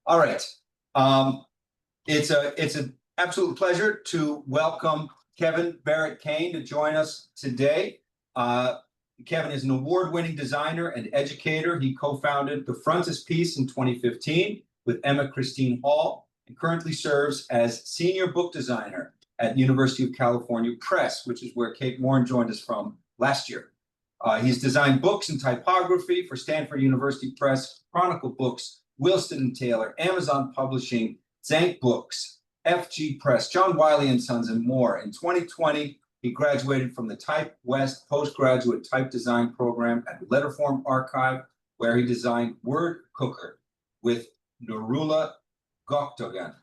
All right. Um, it's an absolute pleasure to welcome Kevin Barrett Kane to join us today. Kevin is an award-winning designer and educator. He co-founded the Frontispiece in 2015 with Emma Christine Hall and currently serves as senior book designer at University of California Press, which is where Kate Warren joined us from last year. He's designed books and typography for Stanford University Press, Chronicle Books, Wilson & Taylor, Amazon Publishing, Zank Books, FG Press, John Wiley & Sons, and more. In 2020, he graduated from the Type West Postgraduate Type Design Program at Letterform Archive, where he designed Word Cooker with Nurullah Gokdogan.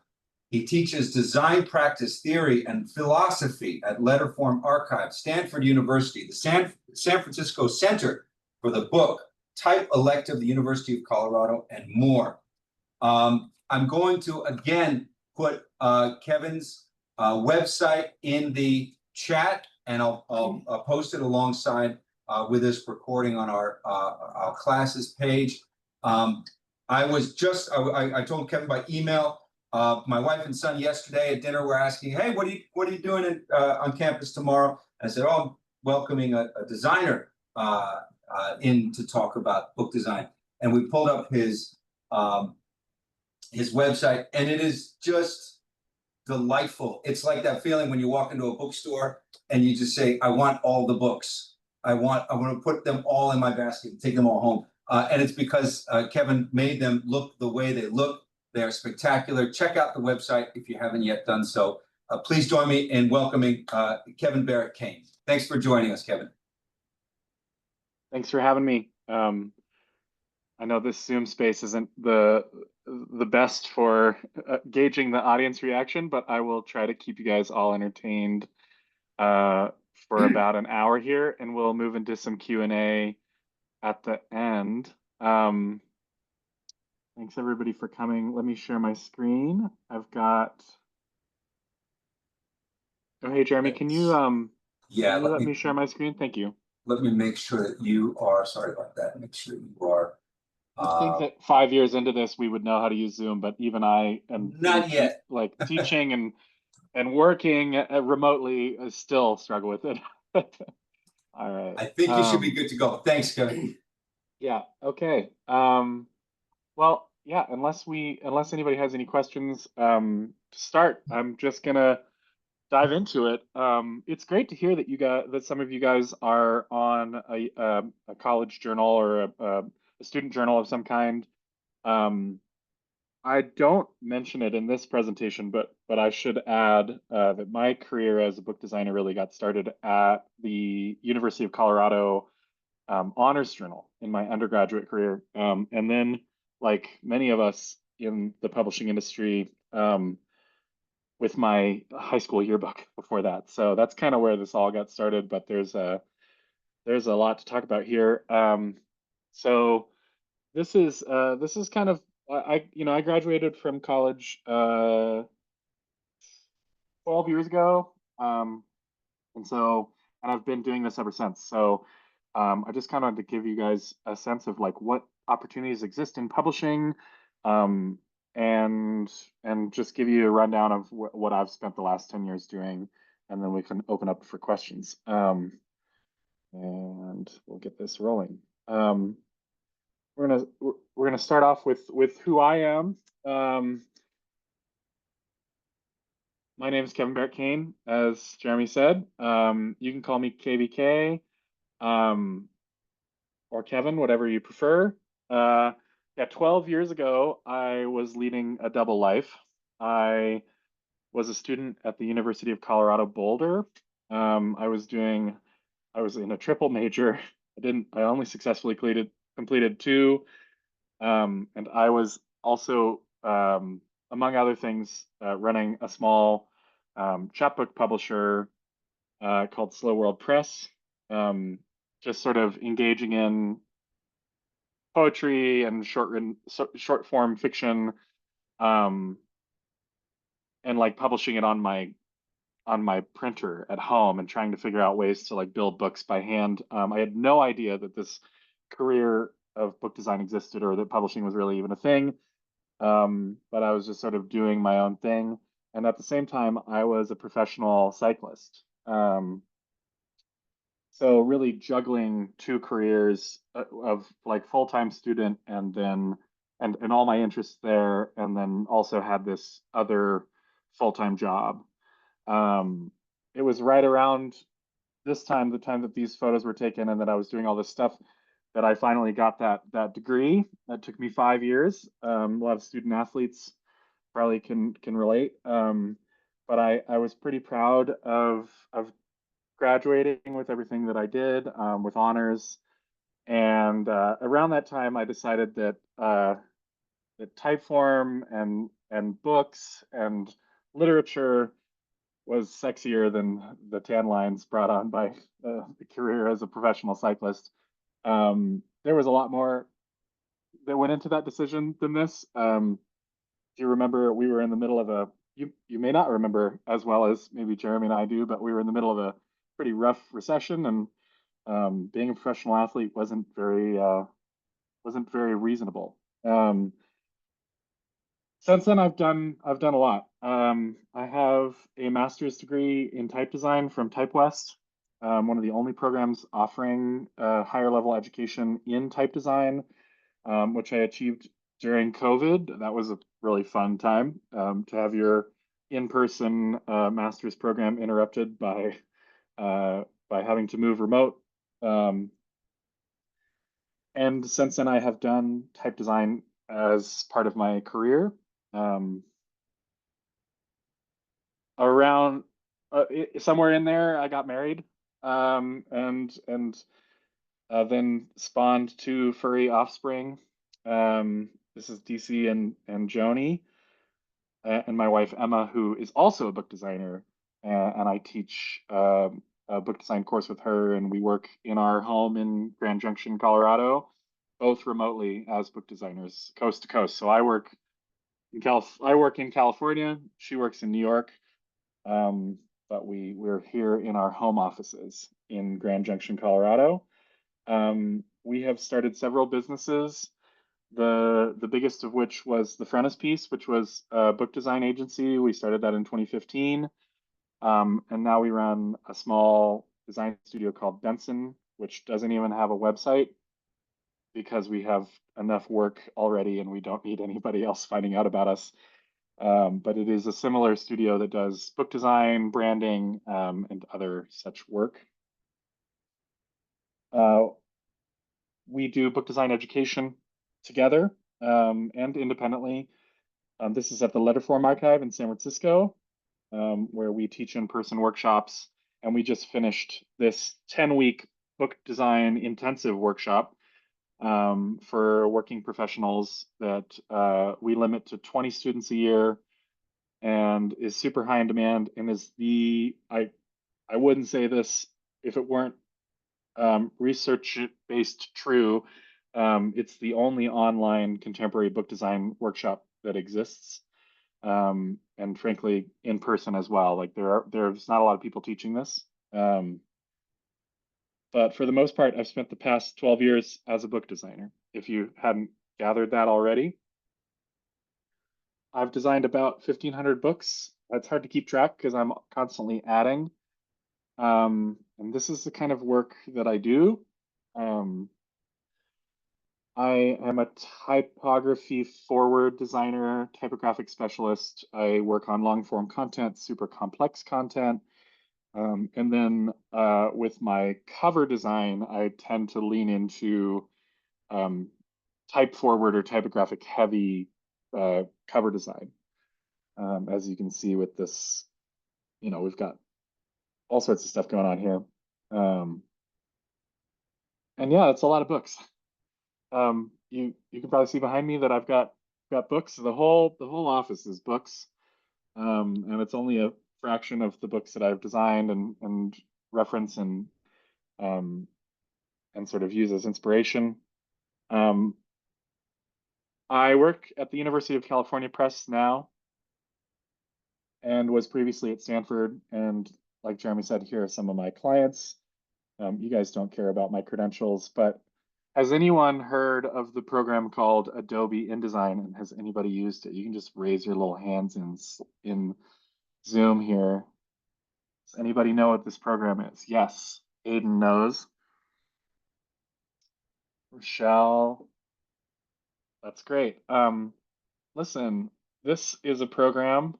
He teaches design practice theory and philosophy at Letterform Archive, Stanford University, the San Francisco Center for the Book, Type Elective, the University of Colorado, and more. I'm going to, again, put Kevin's website in the chat, and I'll post it alongside with this recording on our classes page. I told Kevin by email, my wife and son yesterday at dinner were asking, hey, what are you doing on campus tomorrow? And I said, oh, I'm welcoming a designer in to talk about book design. And we pulled up his website, and it is just delightful. It's like that feeling when you walk into a bookstore and you just say, I want all the books. I want to put them all in my basket and take them all home. And it's because Kevin made them look the way they look. They are spectacular. Check out the website if you haven't yet done so. Please join me in welcoming Kevin Barrett Kane. Thanks for joining us, Kevin. Thanks for having me. I know this Zoom space isn't the best for gauging the audience reaction, but I will try to keep you guys all entertained for about an hour here, and we'll move into some Q&A at the end. Thanks everybody for coming. Let me share my screen. I've got. Oh, hey Jeremy, can you let me share my screen? Thank you. Let me make sure that you are. Sorry about that. Make sure you are. I think that 5 years into this, we would know how to use Zoom, but even I am not yet. Like teaching and working remotely, I still struggle with it. All right. I think you should be good to go. Thanks, Kevin. Yeah. Okay. Well, yeah. Unless anybody has any questions, to start, I'm just gonna dive into it. It's great to hear that some of you guys are on a college journal or a student journal of some kind. I don't mention it in this presentation, but I should add that my career as a book designer really got started at the University of Colorado Honors Journal in my undergraduate career. And then, like many of us in the publishing industry, with my high school yearbook before that. So that's kind of where this all got started, but there's a lot to talk about here. So this is kind of, I graduated from college 12 years ago. And I've been doing this ever since. So I just kind of wanted to give you guys a sense of like what opportunities exist in publishing, and just give you a rundown of what I've spent the last 10 years doing, and then we can open up for questions. And we'll get this rolling. We're gonna start off with who I am. My name is Kevin Barrett Kane, as Jeremy said. You can call me KBK, or Kevin, whatever you prefer. Yeah, 12 years ago, I was leading a double life. I was a student at the University of Colorado Boulder. I was in a triple major. I only successfully completed two. And I was also, among other things, running a small chapbook publisher called Slow World Press, just sort of engaging in poetry and short form fiction, and like publishing it on my printer at home and trying to figure out ways to like build books by hand. I had no idea that this career of book design existed or that publishing was really even a thing. but I was just sort of doing my own thing. And at the same time, I was a professional cyclist. So really juggling two careers of like full-time student and then and all my interests there, and then also had this other full-time job. Um, it was right around this time, the time that these photos were taken and that I was doing all this stuff, that I finally got that degree. That took me 5 years. A lot of student athletes probably can relate. But I was pretty proud of graduating with everything that I did, with honors. And around that time, I decided that typeform and books and literature was sexier than the tan lines brought on by the career as a professional cyclist. There was a lot more that went into that decision than this. If you remember, we were in the middle of you may not remember as well as maybe Jeremy and I do, but we were in the middle of a pretty rough recession, and being a professional athlete wasn't very reasonable. Since then, I've done a lot. I have a master's degree in type design from Type West, one of the only programs offering higher level education in type design, which I achieved during COVID. That was a really fun time, to have your in-person master's program interrupted by having to move remote. Um, and since then, I have done type design as part of my career. Um, Around somewhere in there, I got married, and then spawned two furry offspring. This is DC and Joni, and my wife Emma, who is also a book designer, and I teach a book design course with her, and we work in our home in Grand Junction, Colorado, both remotely as book designers, coast to coast. So I work in California, she works in New York, but we're here in our home offices in Grand Junction, Colorado. We have started several businesses. The biggest of which was the Frontispiece, which was a book design agency. We started that in 2015, and now we run a small design studio called Benson, which doesn't even have a website because we have enough work already and we don't need anybody else finding out about us. But it is a similar studio that does book design, branding, and other such work. Uh, we do book design education together, and independently. This is at the Letterform Archive in San Francisco, where we teach in-person workshops. And we just finished this 10-week book design intensive workshop, for working professionals that we limit to 20 students a year, and is super high in demand, and is I wouldn't say this if it weren't research based true. It's the only online contemporary book design workshop that exists, and frankly, in person as well. Like there's not a lot of people teaching this, but for the most part, I've spent the past 12 years as a book designer. If you hadn't gathered that already, I've designed about 1,500 books. It's hard to keep track because I'm constantly adding. And this is the kind of work that I do. Um, I am a typography forward designer, typographic specialist. I work on long form content, super complex content. And then with my cover design, I tend to lean into um, type forward or typographic heavy cover design. As you can see with this, we've got all sorts of stuff going on here. And yeah, it's a lot of books. You can probably see behind me that I've got books. The whole office is books, and it's only a fraction of the books that I've designed and reference um, and sort of use as inspiration. Um, I work at the University of California Press now, and was previously at Stanford. And like Jeremy said, here are some of my clients. You guys don't care about my credentials, but Has anyone heard of the program called Adobe InDesign, and has anybody used it? You can just raise your little hands in Zoom here. Does anybody know what this program is? Yes, Aiden knows. Rochelle, that's great. Listen, this is a program,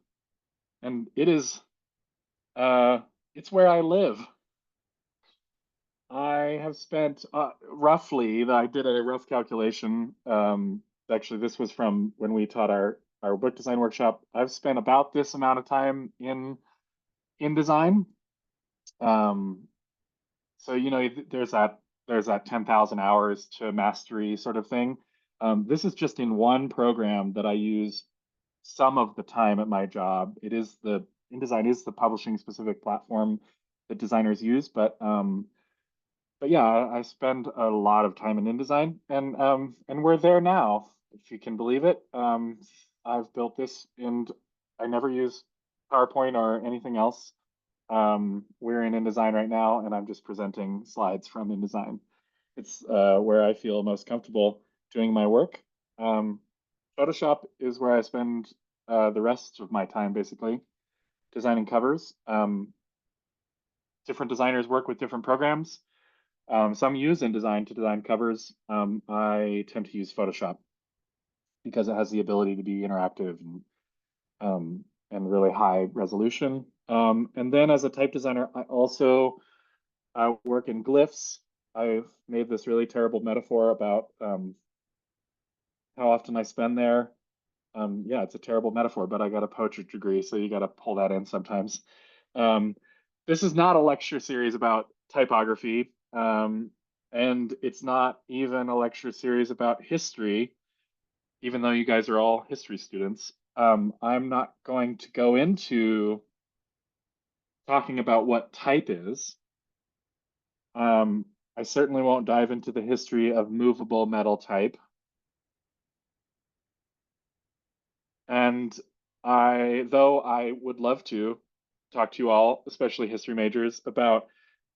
and it's where I live. I have spent roughly, I did a rough calculation. Actually, this was from when we taught our book design workshop. I've spent about this amount of time in InDesign. Um, so there's that 10,000 hours to mastery sort of thing. This is just in one program that I use some of the time at my job. InDesign is the publishing specific platform that designers use, but yeah, I spend a lot of time in InDesign, and we're there now, if you can believe it. I've built this, and I never use PowerPoint or anything else. We're in InDesign right now, and I'm just presenting slides from InDesign. It's where I feel most comfortable doing my work. Photoshop is where I spend the rest of my time, basically, designing covers. Different designers work with different programs. Some use InDesign to design covers. I tend to use Photoshop because it has the ability to be interactive and really high resolution. And then as a type designer, I also work in glyphs. I've made this really terrible metaphor about how often I spend there. Yeah, it's a terrible metaphor, but I got a poetry degree, so you got to pull that in sometimes. Um, this is not a lecture series about typography, and it's not even a lecture series about history, even though you guys are all history students. I'm not going to go into talking about what type is. I certainly won't dive into the history of movable metal type. And though I would love to talk to you all, especially history majors, about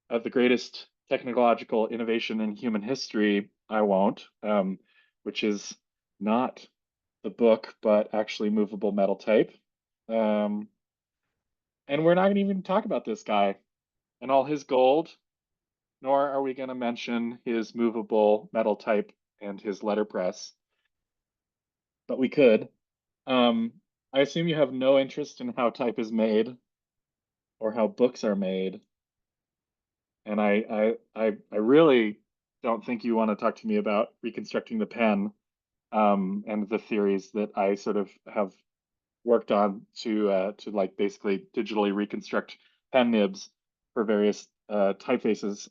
the greatest technological innovation in human history, I won't, which is not the book, but actually movable metal type. Um, and we're not going to even talk about this guy and all his gold, nor are we going to mention his movable metal type and his letterpress, but we could. Um, I assume you have no interest in how type is made or how books are made, and I really don't think you want to talk to me about reconstructing the pen, and the theories that I sort of have worked on to like basically digitally reconstruct pen nibs for various typefaces.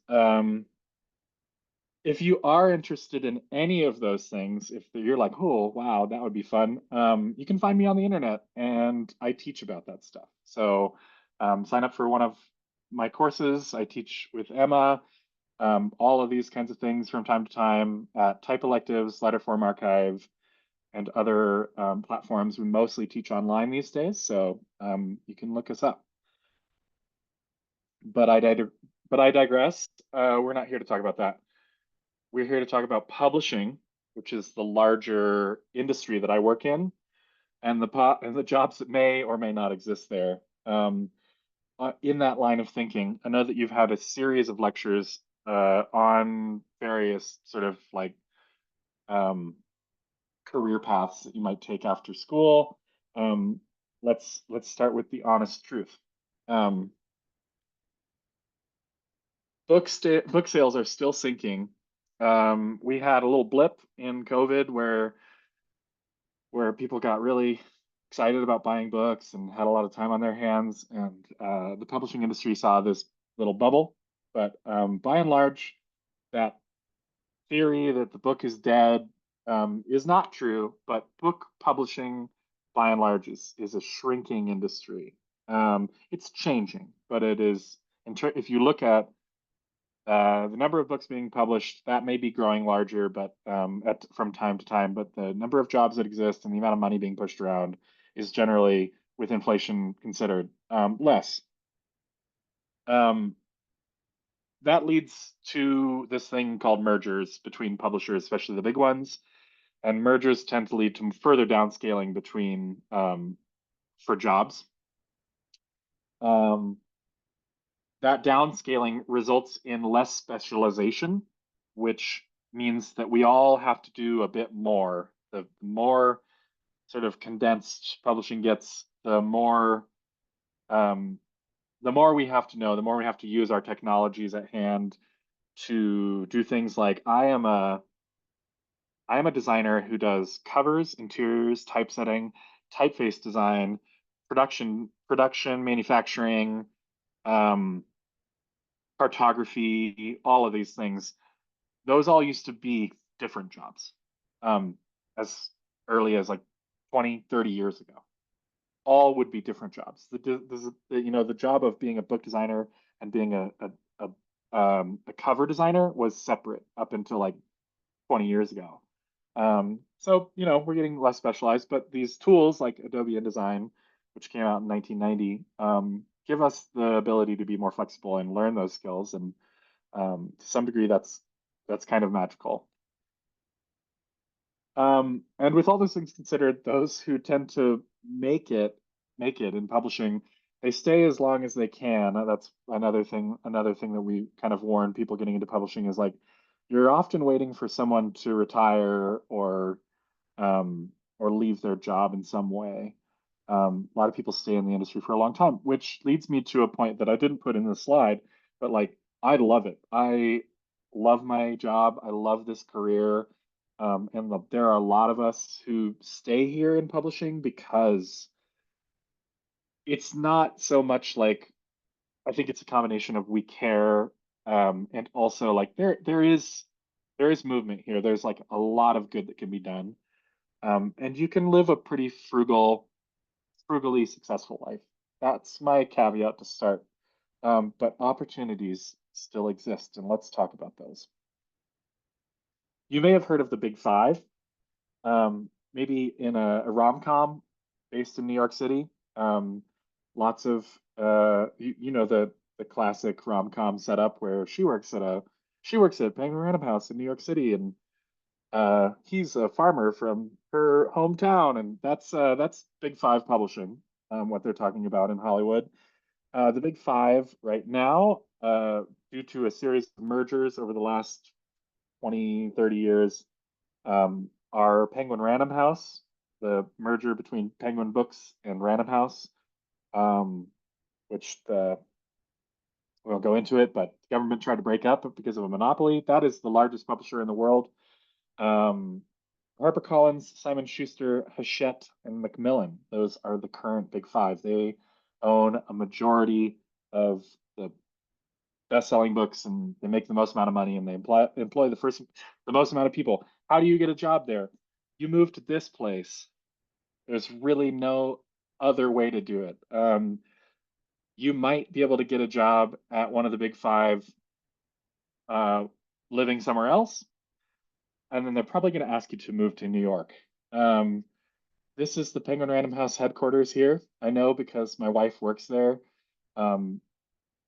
If you are interested in any of those things, if you're like, oh, wow, that would be fun, you can find me on the internet and I teach about that stuff. So sign up for one of my courses. I teach with Emma, all of these kinds of things from time to time at Type Electives, Letterform Archive, and other platforms. We mostly teach online these days, so you can look us up. But I digress. We're not here to talk about that. We're here to talk about publishing, which is the larger industry that I work in, and the jobs that may or may not exist there. In that line of thinking, I know that you've had a series of lectures on various sort of like career paths that you might take after school. Um, let's start with the honest truth. Um, book sales are still sinking. We had a little blip in COVID where people got really excited about buying books and had a lot of time on their hands, and the publishing industry saw this little bubble. But by and large, that theory that the book is dead is not true. But book publishing, by and large, is a shrinking industry. It's changing, but it is. If you look at the number of books being published, that may be growing larger, but from time to time. But the number of jobs that exist and the amount of money being pushed around is generally, with inflation considered, less. Um, that leads to this thing called mergers between publishers, especially the big ones. And mergers tend to lead to further downscaling between for jobs. Um, that downscaling results in less specialization, which means that we all have to do a bit more. The more sort of condensed publishing gets, um, the more we have to know, the more we have to use our technologies at hand to do things like I am a designer who does covers, interiors, typesetting, typeface design, manufacturing, um, cartography, all of these things. Those all used to be different jobs as early as like 20, 30 years ago. All would be different jobs. The job of being a book designer and being a cover designer was separate up until like 20 years ago. So, we're getting less specialized, but these tools like Adobe InDesign, which came out in 1990, give us the ability to be more flexible and learn those skills. And to some degree, that's kind of magical. And with all those things considered, those who tend to make it in publishing, they stay as long as they can. That's another thing. Another thing that we kind of warn people getting into publishing is like, you're often waiting for someone to retire or leave their job in some way. A lot of people stay in the industry for a long time, which leads me to a point that I didn't put in the slide, but like I love it. I love my job. I love this career. There are a lot of us who stay here in publishing because it's not so much like I think it's a combination of we care, and also like there is movement here. There's like a lot of good that can be done, and you can live a pretty frugally successful life. That's my caveat to start. But opportunities still exist, and let's talk about those. You may have heard of the Big Five, maybe in a rom-com based in New York City. Lots of the classic rom-com setup where she works at Penguin Random House in New York City, and he's a farmer from her hometown, and that's Big Five publishing, what they're talking about in Hollywood. The Big Five right now, due to a series of mergers over the last 20, 30 years, are Penguin Random House, the merger between Penguin Books and Random House, um, which we won't go into it, but the government tried to break up because of a monopoly. That is the largest publisher in the world. Um, HarperCollins, Simon Schuster, Hachette, and Macmillan. Those are the current Big Five. They own a majority of the best-selling books, and they make the most amount of money, and they employ the most amount of people. How do you get a job there? You move to this place. There's really no other way to do it. You might be able to get a job at one of the Big Five, uh, living somewhere else, and then they're probably going to ask you to move to New York. Um, this is the Penguin Random House headquarters here. I know because my wife works there, um,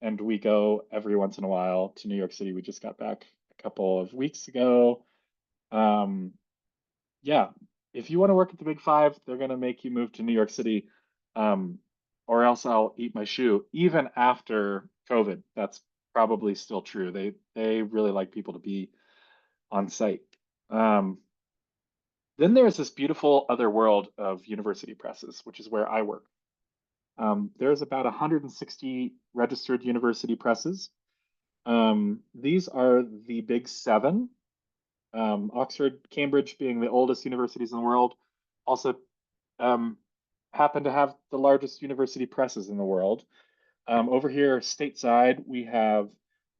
and we go every once in a while to New York City. We just got back a couple of weeks ago. Um, yeah, if you want to work at the Big Five, they're going to make you move to New York City, um, or else I'll eat my shoe. Even after COVID, that's probably still true. They really like people to be on site. Um, then there's this beautiful other world of university presses, which is where I work. There's about 160 registered university presses. These are the big seven, Oxford, Cambridge being the oldest universities in the world, also um, happen to have the largest university presses in the world. Over here, stateside, we have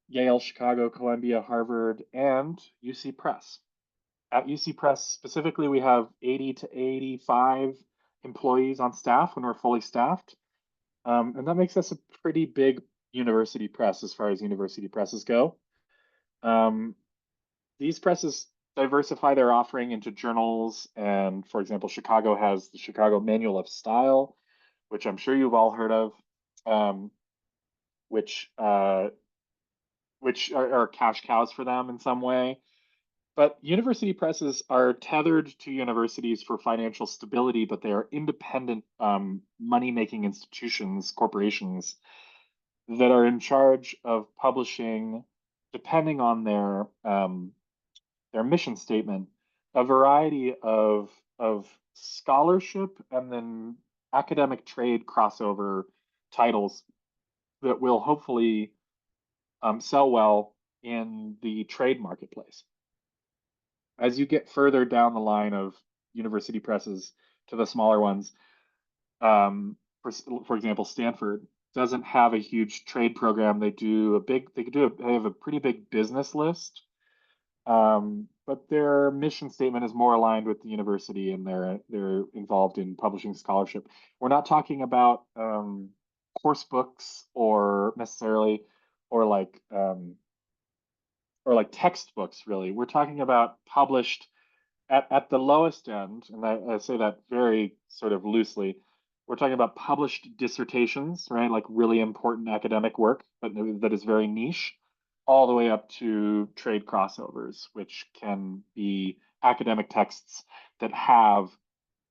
Yale, Chicago, Columbia, Harvard, and UC Press. At UC Press specifically, we have 80 to 85 employees on staff when we're fully staffed. And that makes us a pretty big university press as far as university presses go. Um, these presses diversify their offering into journals. And for example, Chicago has the Chicago Manual of Style, which I'm sure you've all heard of, which which are cash cows for them in some way. But university presses are tethered to universities for financial stability, but they are independent money-making institutions, corporations that are in charge of publishing, depending on their mission statement, a variety of scholarship and then academic trade crossover titles that will hopefully sell well in the trade marketplace. As you get further down the line of university presses to the smaller ones, for example, Stanford doesn't have a huge trade program. They have a pretty big business list, but their mission statement is more aligned with the university, and they're involved in publishing scholarship. We're not talking about course books or necessarily or like textbooks, really. We're talking about published at the lowest end, and I say that very sort of loosely. We're talking about published dissertations, right? Like really important academic work, but that is very niche, all the way up to trade crossovers, which can be academic texts that have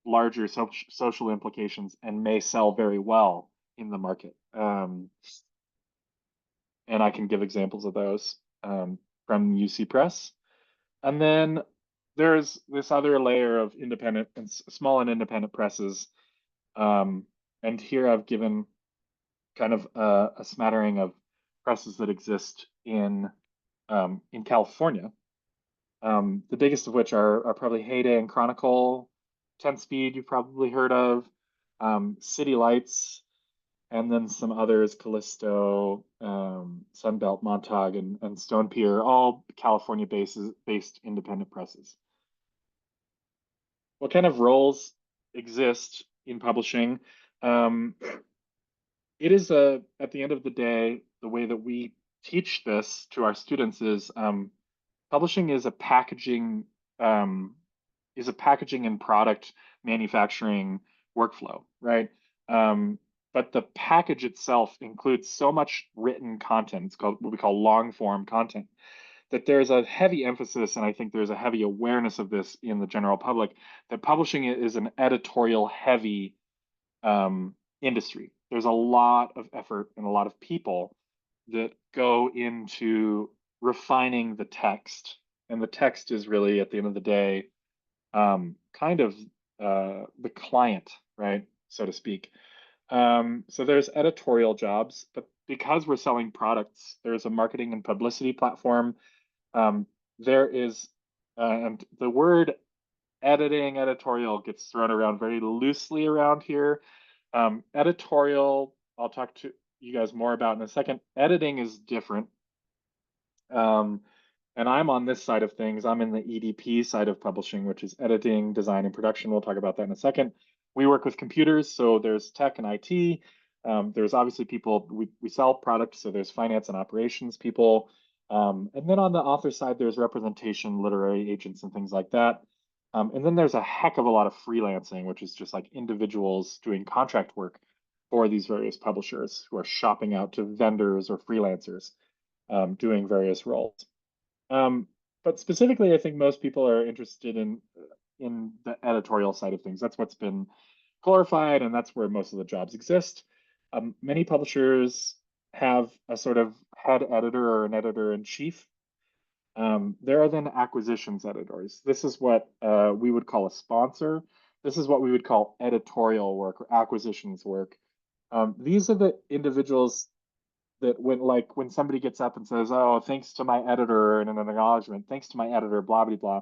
larger social implications and may sell very well in the market. And I can give examples of those from UC Press. And then there's this other layer of independent and small and independent presses. And here I've given kind of a smattering of presses that exist in California. The biggest of which are probably Heyday and Chronicle, 10 Speed you've probably heard of, City Lights, and then some others, Callisto, Sunbelt, Montauk, and Stone Pier, all California-based independent presses. What kind of roles exist in publishing? It is at the end of the day, the way that we teach this to our students is publishing is a packaging and product manufacturing workflow, right? But the package itself includes so much written content. It's called what we call long form content, that there's a heavy emphasis, and I think there's a heavy awareness of this in the general public, that publishing is an editorial heavy industry. There's a lot of effort and a lot of people that go into refining the text. And the text is really, at the end of the day, kind of the client, right, so to speak. So there's editorial jobs, but because we're selling products, there's a marketing and publicity platform. There is, and the word editorial gets thrown around very loosely around here. Editorial, I'll talk to you guys more about in a second. Editing is different. And I'm on this side of things. I'm in the EDP side of publishing, which is editing, design, and production. We'll talk about that in a second. We work with computers, so there's tech and IT. There's obviously people, we sell products, so there's finance and operations people. And then on the author side, there's representation, literary agents, and things like that. And then there's a heck of a lot of freelancing, which is just like individuals doing contract work for these various publishers who are shopping out to vendors or freelancers doing various roles. But specifically, I think most people are interested in the editorial side of things. That's what's been glorified, and that's where most of the jobs exist. Many publishers have a sort of head editor or an editor-in-chief. There are then acquisitions editors. This is what we would call a sponsor. This is what we would call editorial work or acquisitions work. These are the individuals that when somebody gets up and says, "Oh, thanks to my editor," and an acknowledgement, "Thanks to my editor," blah blah blah,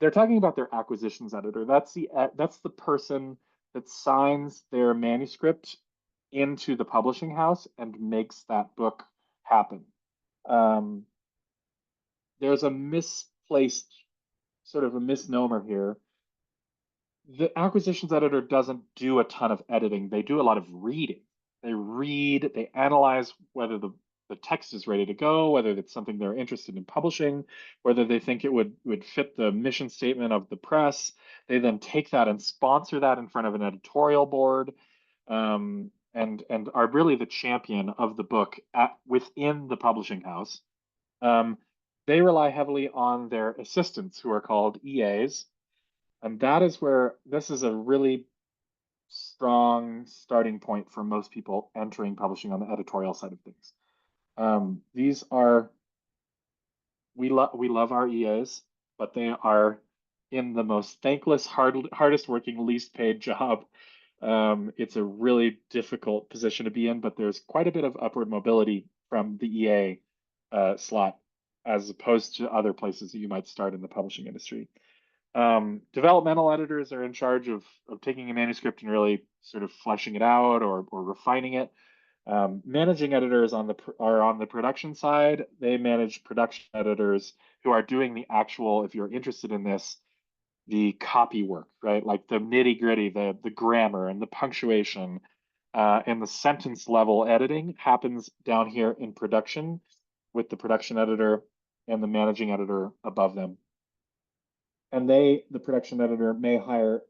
they're talking about their acquisitions editor. That's the person that signs their manuscript into the publishing house and makes that book happen. There's a misplaced sort of a misnomer here. The acquisitions editor doesn't do a ton of editing. They do a lot of reading. They read, they analyze whether the text is ready to go, whether it's something they're interested in publishing, whether they think it would fit the mission statement of the press. They then take that and sponsor that in front of an editorial board, and are really the champion of the book within the publishing house. They rely heavily on their assistants, who are called EAs. And that is where this is a really strong starting point for most people entering publishing on the editorial side of things. These are we love our EAs, but they are in the most thankless, hardest working, least paid job. It's a really difficult position to be in, but there's quite a bit of upward mobility from the EA slot as opposed to other places that you might start in the publishing industry. Developmental editors are in charge of taking a manuscript and really sort of fleshing it out or refining it. Managing editors are on the production side. They manage production editors who are doing the actual, if you're interested in this, the copy work, right? Like the nitty gritty, the grammar and the punctuation, and the sentence level editing happens down here in production with the production editor and the managing editor above them. And the production editor, may hire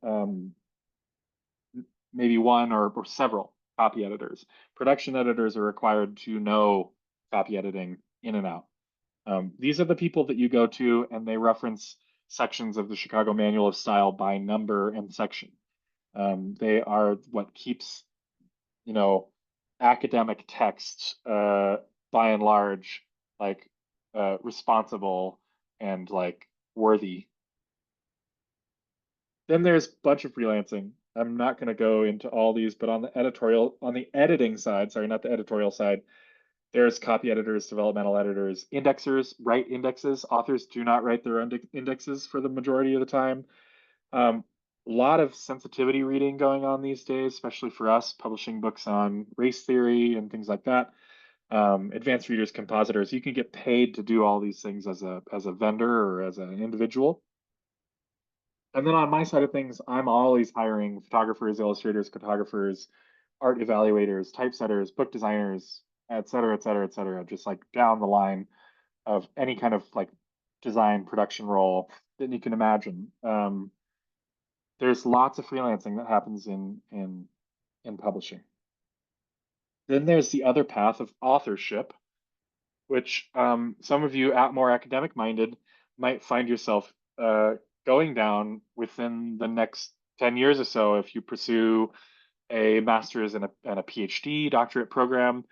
maybe one or several copy editors. Production editors are required to know copy editing in and out. These are the people that you go to, and they reference sections of the Chicago Manual of Style by number and section. They are what keeps, academic text, by and large, like responsible and like worthy. Then there's a bunch of freelancing. I'm not going to go into all these, but on the editing side, sorry, not the editorial side, there's copy editors, developmental editors, indexers write indexes. Authors do not write their own indexes for the majority of the time. A lot of sensitivity reading going on these days, especially for us publishing books on race theory and things like that. Advanced readers, compositors, you can get paid to do all these things as a vendor or as an individual. And then on my side of things, I'm always hiring photographers, illustrators, cartographers, art evaluators, typesetters, book designers, et cetera, et cetera, et cetera, just like down the line of any kind of like design production role that you can imagine. There's lots of freelancing that happens in publishing. Then there's the other path of authorship, which some of you more academic minded might find yourself going down within the next 10 years or so if you pursue a master's and a PhD doctorate program.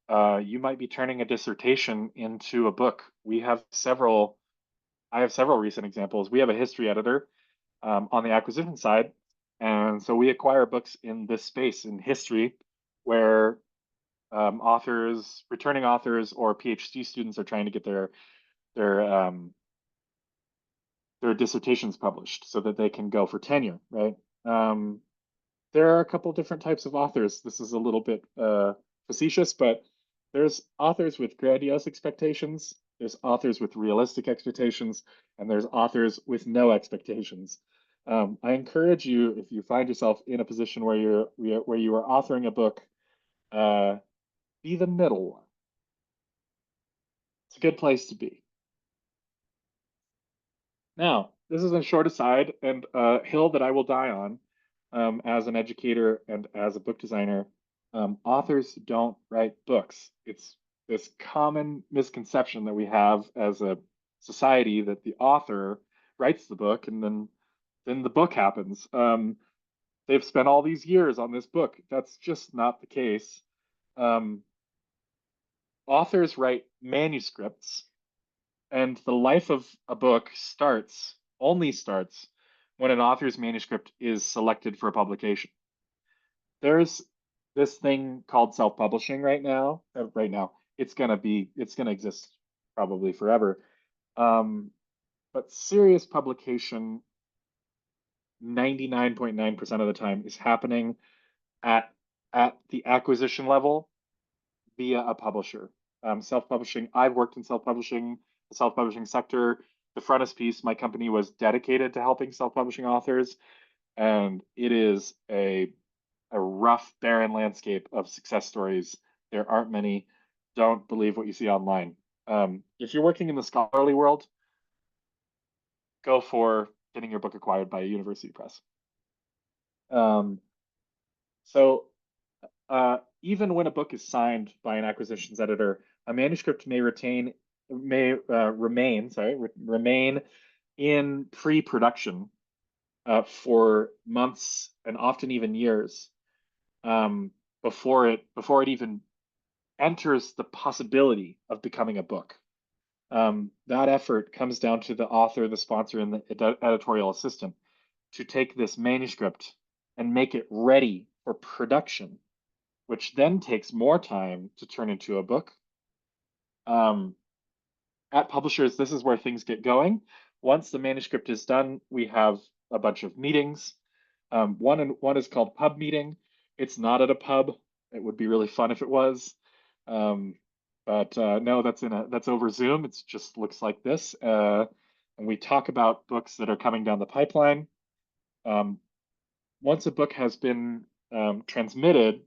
You might be turning a dissertation into a book. I have several recent examples. We have a history editor on the acquisition side. And so we acquire books in this space in history where returning authors or PhD students are trying to get their dissertations published so that they can go for tenure, right? There are a couple different types of authors. This is a little bit facetious, but there's authors with grandiose expectations, there's authors with realistic expectations, and there's authors with no expectations. I encourage you, if you find yourself in a position where you are authoring a book, be the middle one. It's a good place to be. Now, this is a short aside and a hill that I will die on as an educator and as a book designer. Authors don't write books. It's this common misconception that we have as a society that the author writes the book and then the book happens. They've spent all these years on this book. That's just not the case. Authors write manuscripts, and the life of a book only starts when an author's manuscript is selected for publication. There's this thing called self-publishing right now. It's gonna exist probably forever. But serious publication 99.9% of the time is happening at the acquisition level via a publisher. Self-publishing, I've worked in the self-publishing sector. The frontispiece, my company, was dedicated to helping self-publishing authors, and it is a rough, barren landscape of success stories. There aren't many. Don't believe what you see online. If you're working in the scholarly world, go for getting your book acquired by a university press. Even when a book is signed by an acquisitions editor, a manuscript may retain remain in pre-production for months and often even years um, before it even enters the possibility of becoming a book. That effort comes down to the author, the sponsor, and the editorial assistant to take this manuscript and make it ready for production, which then takes more time to turn into a book. At publishers, this is where things get going. Once the manuscript is done, we have a bunch of meetings. One is called pub meeting. It's not at a pub. It would be really fun if it was. But no, that's over Zoom. It just looks like this. And we talk about books that are coming down the pipeline. Once a book has been transmitted,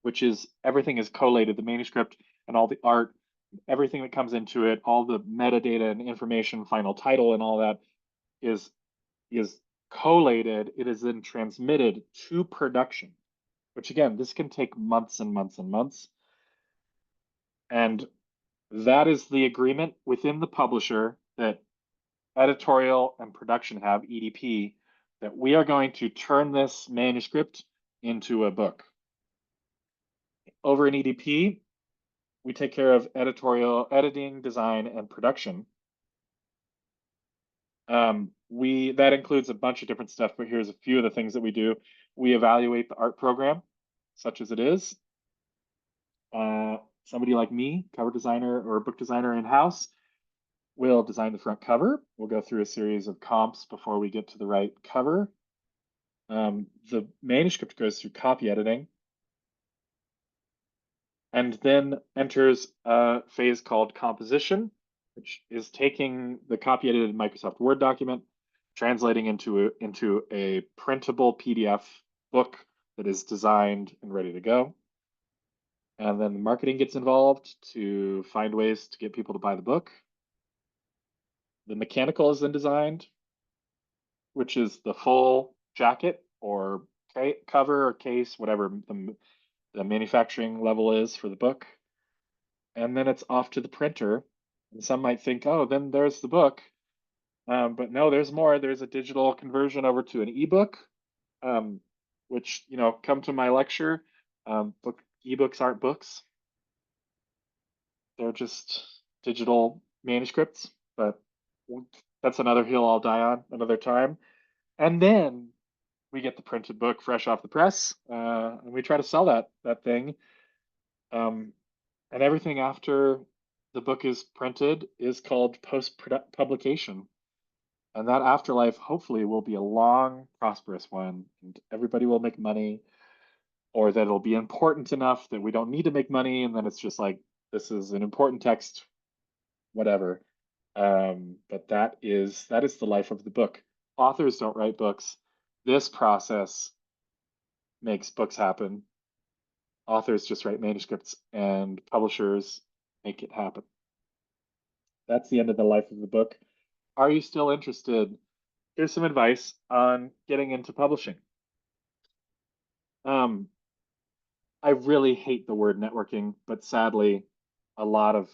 which is everything is collated, the manuscript and all the art, everything that comes into it, all the metadata and information, final title and all that is collated. It is then transmitted to production, which again, this can take months and months and months. And that is the agreement within the publisher that editorial and production have, EDP, that we are going to turn this manuscript into a book. Over in EDP, we take care of editorial, editing, design, and production. That includes a bunch of different stuff, but here's a few of the things that we do. We evaluate the art program, such as it is. Somebody like me, cover designer or book designer in-house, will design the front cover. We'll go through a series of comps before we get to the right cover. The manuscript goes through copy editing and then enters a phase called composition, which is taking the copy edited Microsoft Word document, translating into a printable PDF book that is designed and ready to go. And then the marketing gets involved to find ways to get people to buy the book. The mechanical is then designed, which is the full jacket or cover or case, whatever the manufacturing level is for the book. And then it's off to the printer. And some might think, oh, then there's the book. But no, there's more. There's a digital conversion over to an ebook, which, come to my lecture. Ebooks aren't books. They're just digital manuscripts, but that's another hill I'll die on another time. And then we get the printed book fresh off the press, and we try to sell that thing. And everything after the book is printed is called post-publication. And that afterlife hopefully will be a long, prosperous one, and everybody will make money, or that it'll be important enough that we don't need to make money, and then it's just like, this is an important text, whatever. But that is the life of the book. Authors don't write books. This process makes books happen. Authors just write manuscripts, and publishers make it happen. That's the end of the life of the book. Are you still interested? Here's some advice on getting into publishing. I really hate the word networking, but sadly, a lot of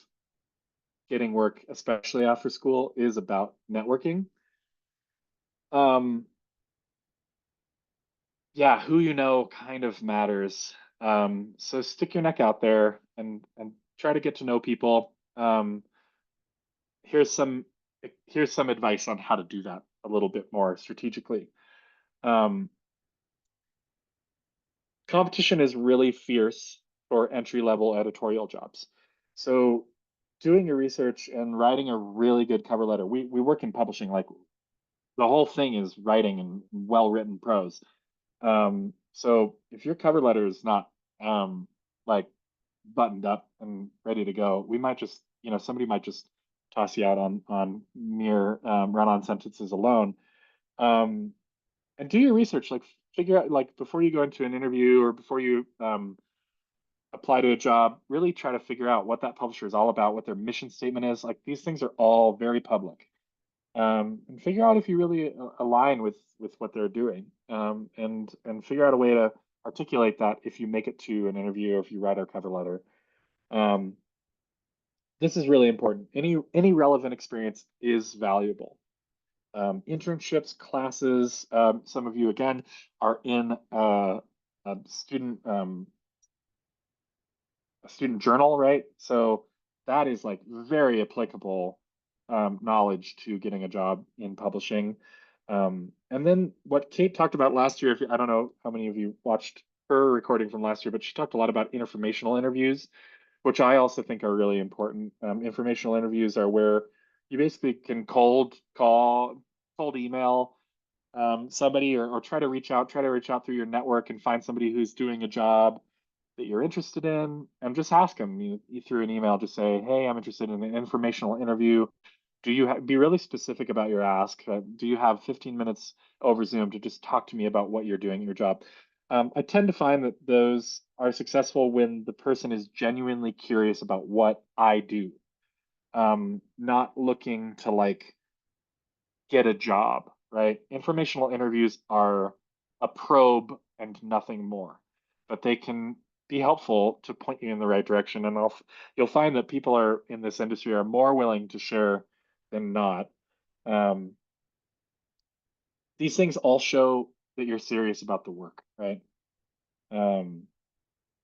getting work, especially after school, is about networking. Yeah, who you know kind of matters. So stick your neck out there and try to get to know people. Here's some advice on how to do that a little bit more strategically. Competition is really fierce for entry-level editorial jobs. So doing your research and writing a really good cover letter. We work in publishing, like the whole thing is writing and well-written prose. So if your cover letter is not like buttoned up and ready to go, we might just, somebody might just toss you out on mere run-on sentences alone. And do your research, like figure out, like before you go into an interview or before you apply to a job, really try to figure out what that publisher is all about, what their mission statement is. Like these things are all very public. And figure out if you really align with what they're doing, and figure out a way to articulate that if you make it to an interview or if you write our cover letter. this is really important. Any relevant experience is valuable. Internships, classes. Some of you again are in a student journal, right? So that is like very applicable knowledge to getting a job in publishing. And then what Kate talked about last year, I don't know how many of you watched her recording from last year, but she talked a lot about informational interviews, which I also think are really important. Informational interviews are where you basically can cold call, cold email somebody, or try to reach out, through your network and find somebody who's doing a job that you're interested in, and just ask them. You through an email, just say, "Hey, I'm interested in an informational interview. Do you be really specific about your ask? Do you have 15 minutes over Zoom to just talk to me about what you're doing at your job?" I tend to find that those are successful when the person is genuinely curious about what I do, not looking to like get a job, right? Informational interviews are a probe and nothing more, but they can be helpful to point you in the right direction. And you'll find that people are in this industry are more willing to share than not. Um, these things all show that you're serious about the work, right? Um,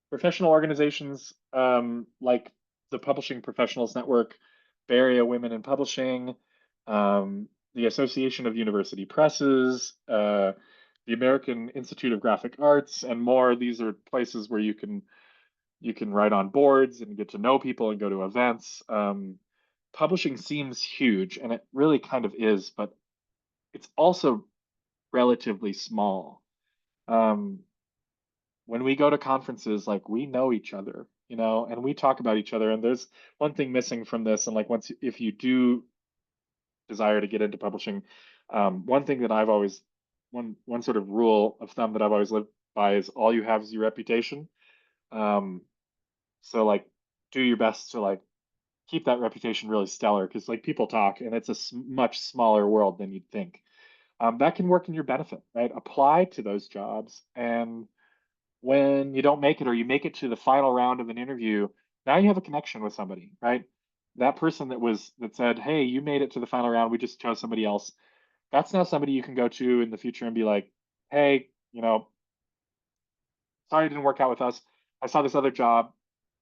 Professional organizations like the Publishing Professionals Network, Bay Area Women in Publishing, the Association of University Presses, the American Institute of Graphic Arts, and more. These are places where you can write on boards and get to know people and go to events. Publishing seems huge, and it really kind of is, but it's also relatively small. Um, when we go to conferences, like we know each other, and we talk about each other. And there's one thing missing from this. And like if you do desire to get into publishing, one thing that I've always one sort of rule of thumb that I've always lived by is all you have is your reputation. Um, so like do your best to like keep that reputation really stellar because like people talk and it's a much smaller world than you'd think. That can work in your benefit, right? Apply to those jobs, and when you don't make it or you make it to the final round of an interview, now you have a connection with somebody, right? That person that said, "Hey, you made it to the final round, we just chose somebody else." That's now somebody you can go to in the future and be like, "Hey, sorry it didn't work out with us. I saw this other job.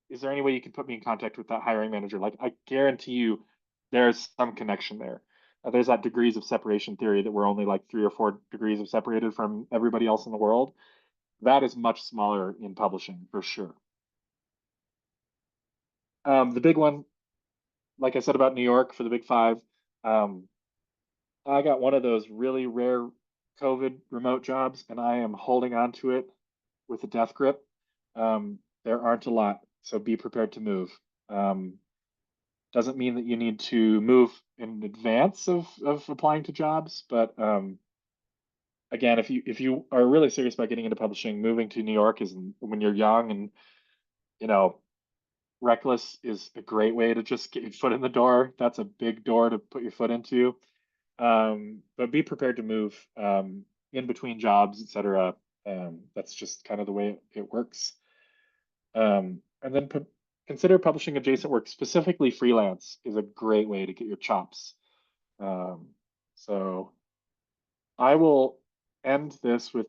Is there any way you can put me in contact with that hiring manager?" Like, I guarantee you there's some connection there. There's that degrees of separation theory that we're only like 3 or 4 degrees of separated from everybody else in the world. That is much smaller in publishing for sure. The big one, like I said about New York for the Big Five, um, I got one of those really rare COVID remote jobs, and I am holding on to it with a death grip. There aren't a lot, so be prepared to move. Um, doesn't mean that you need to move in advance of applying to jobs, but again, if you are really serious about getting into publishing, moving to New York is when you're young and you know reckless is a great way to just get your foot in the door. That's a big door to put your foot into. But be prepared to move in between jobs, etc. That's just kind of the way it works. And then consider publishing adjacent work, specifically freelance, is a great way to get your chops. Um, so I will end this with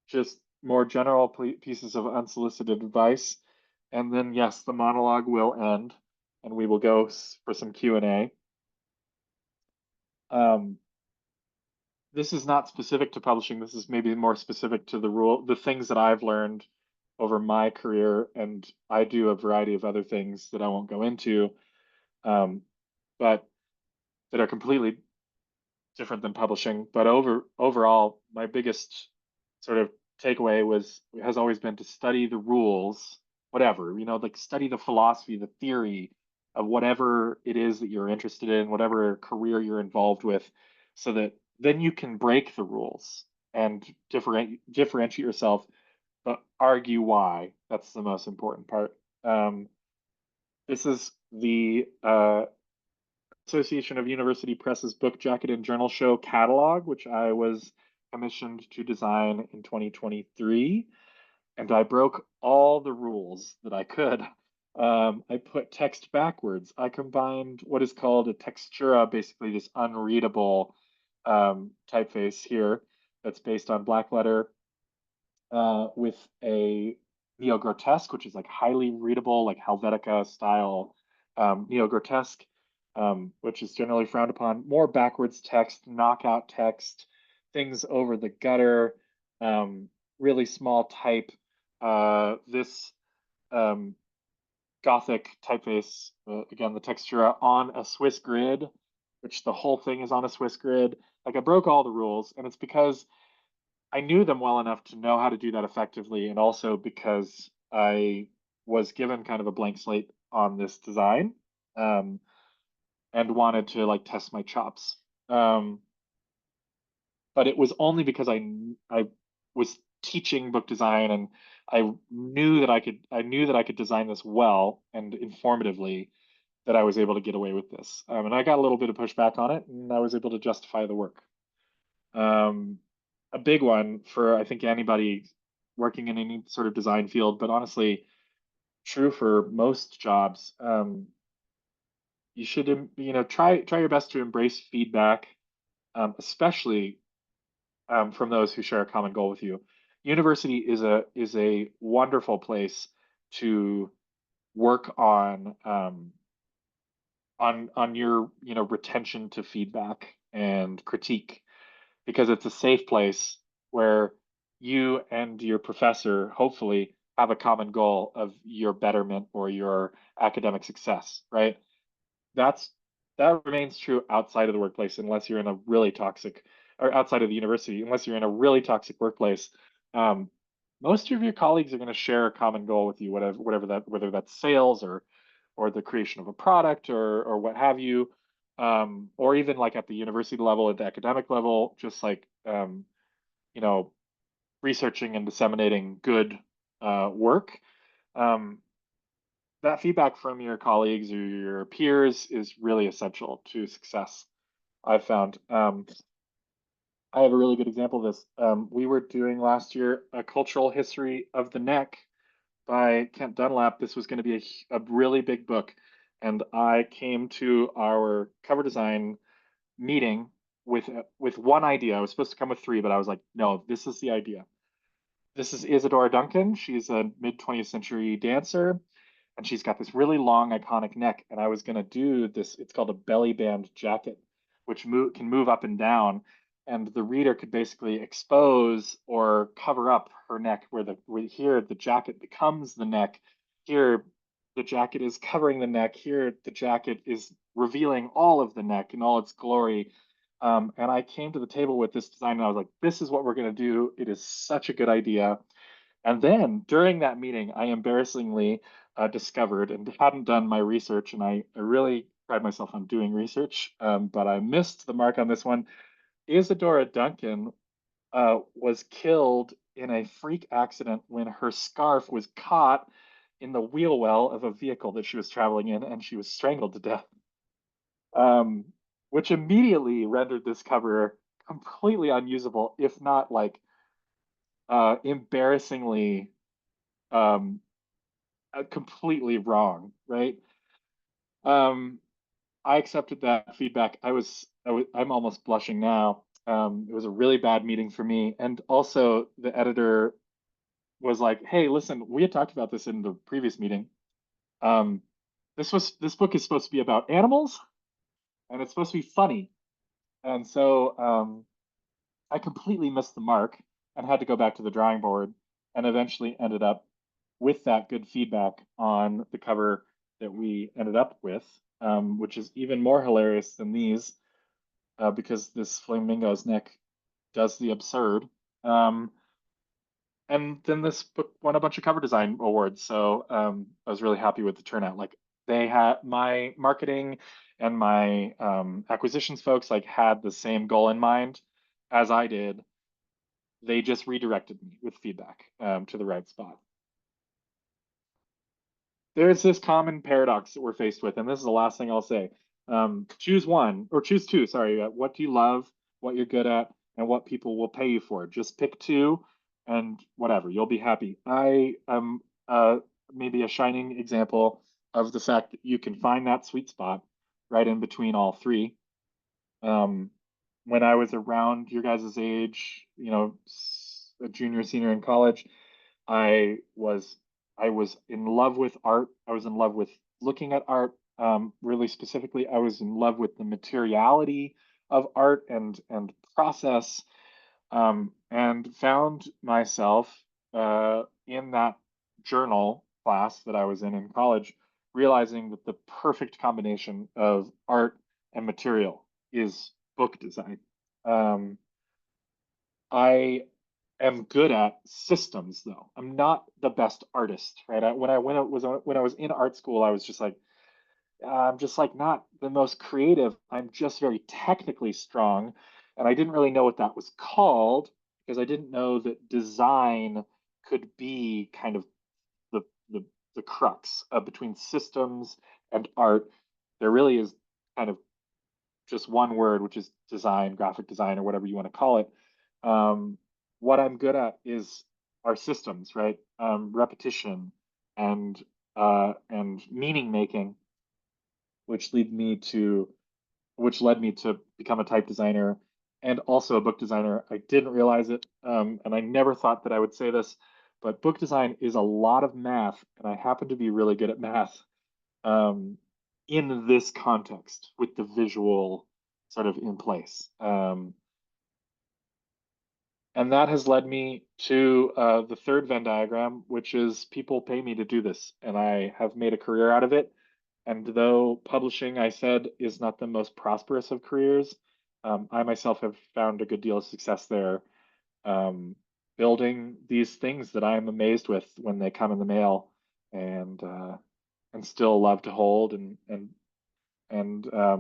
just more general pieces of unsolicited advice. And then, yes, the monologue will end and we will go for some Q&A. Um, this is not specific to publishing. This is maybe more specific to the things that I've learned over my career. And I do a variety of other things that I won't go into, but that are completely different than publishing. But overall, my biggest sort of takeaway has always been to study the rules, whatever, like study the philosophy, the theory of whatever it is that you're interested in, whatever career you're involved with, so that then you can break the rules and differentiate yourself, but argue why. That's the most important part. This is the Association of University Press's Book Jacket and Journal Show catalog, which I was commissioned to design in 2023. And I broke all the rules that I could I put text backwards. I combined what is called a textura, basically this unreadable typeface here that's based on blackletter with a neo-grotesque, which is like highly readable, like Helvetica style neo-grotesque, which is generally frowned upon. More backwards text, knockout text, things over the gutter, really small type. This Gothic typeface, again, the textura on a Swiss grid, which the whole thing is on a Swiss grid. Like I broke all the rules, and it's because I knew them well enough to know how to do that effectively, and also because I was given kind of a blank slate on this design, um, and wanted to like test my chops. But it was only because I was teaching book design and I knew that I could design this well and informatively that I was able to get away with this. And I got a little bit of pushback on it, and I was able to justify the work. Um, a big one for I think anybody working in any sort of design field, but honestly, true for most jobs. You should, try your best to embrace feedback, especially from those who share a common goal with you. University is a wonderful place to work on your retention to feedback and critique, because it's a safe place where you and your professor hopefully have a common goal of your betterment or your academic success, right? that's that remains true outside of the workplace unless you're in a really toxic, or outside of the university unless you're in a really toxic workplace. um, Most of your colleagues are going to share a common goal with you, whatever that, whether that's sales or the creation of a product or what have you, or even like at the university level, at the academic level, just like you know researching and disseminating good work. um, that feedback from your colleagues or your peers is really essential to success, I've found. I have a really good example of this. We were doing last year a cultural history of the neck by Kent Dunlap. This was going to be a really big book. And I came to our cover design meeting with one idea. I was supposed to come with three, but I was like, no, this is the idea. This is Isadora Duncan. She's a mid 20th century dancer, and she's got this really long, iconic neck. And I was going to do this, it's called a belly band jacket, which can move up and down. And the reader could basically expose or cover up her neck, where here the jacket becomes the neck. Here, the jacket is covering the neck. Here, the jacket is revealing all of the neck in all its glory. And I came to the table with this design and I was like, this is what we're going to do. It is such a good idea. And then during that meeting, I embarrassingly discovered, and hadn't done my research, and I really pride myself on doing research, but I missed the mark on this one. Isadora Duncan was killed in a freak accident when her scarf was caught in the wheel well of a vehicle that she was traveling in, and she was strangled to death. Um, which immediately rendered this cover completely unusable, if not like embarrassingly um, completely wrong, right? Um, I accepted that feedback. I'm almost blushing now. It was a really bad meeting for me, and also the editor was like, "Hey, listen, we had talked about this in the previous meeting. Um, this book is supposed to be about animals, and it's supposed to be funny, and so I completely missed the mark and had to go back to the drawing board, and eventually ended up with that good feedback on the cover that we ended up with, which is even more hilarious than these, because this flamingo's neck does the absurd. Um, and then this book won a bunch of cover design awards, so I was really happy with the turnout. Like they had my marketing and my acquisitions folks like had the same goal in mind as I did. They just redirected me with feedback to the right spot. There's this common paradox that we're faced with, and this is the last thing I'll say. Choose one, or choose two, sorry. What do you love, what you're good at, and what people will pay you for? Just pick two, and whatever, you'll be happy. I am maybe a shining example of the fact that you can find that sweet spot right in between all three. When I was around your guys' age, a junior, senior in college, I was I was in love with art. I was in love with looking at art. Really specifically, I was in love with the materiality of art and process, and found myself in that journal class that I was in college, realizing that the perfect combination of art and material is book design. Um, I am good at systems, though. I'm not the best artist, right? When I was in art school, I was just like, I'm just like not the most creative. I'm just very technically strong, and I didn't really know what that was called because I didn't know that design could be kind of the the the crux between systems and art. There really is kind of just one word, which is design, graphic design, or whatever you want to call it. Um, what I'm good at is our systems, right? Repetition and meaning making, which lead me to which led me to become a type designer and also a book designer. I didn't realize it, and I never thought that I would say this, but book design is a lot of math, and I happen to be really good at math um, in this context with the visual sort of in place. And that has led me to the third Venn diagram, which is people pay me to do this, and I have made a career out of it. And though publishing, I said, is not the most prosperous of careers, I myself have found a good deal of success there, um, building these things that I am amazed with when they come in the mail, and still love to hold and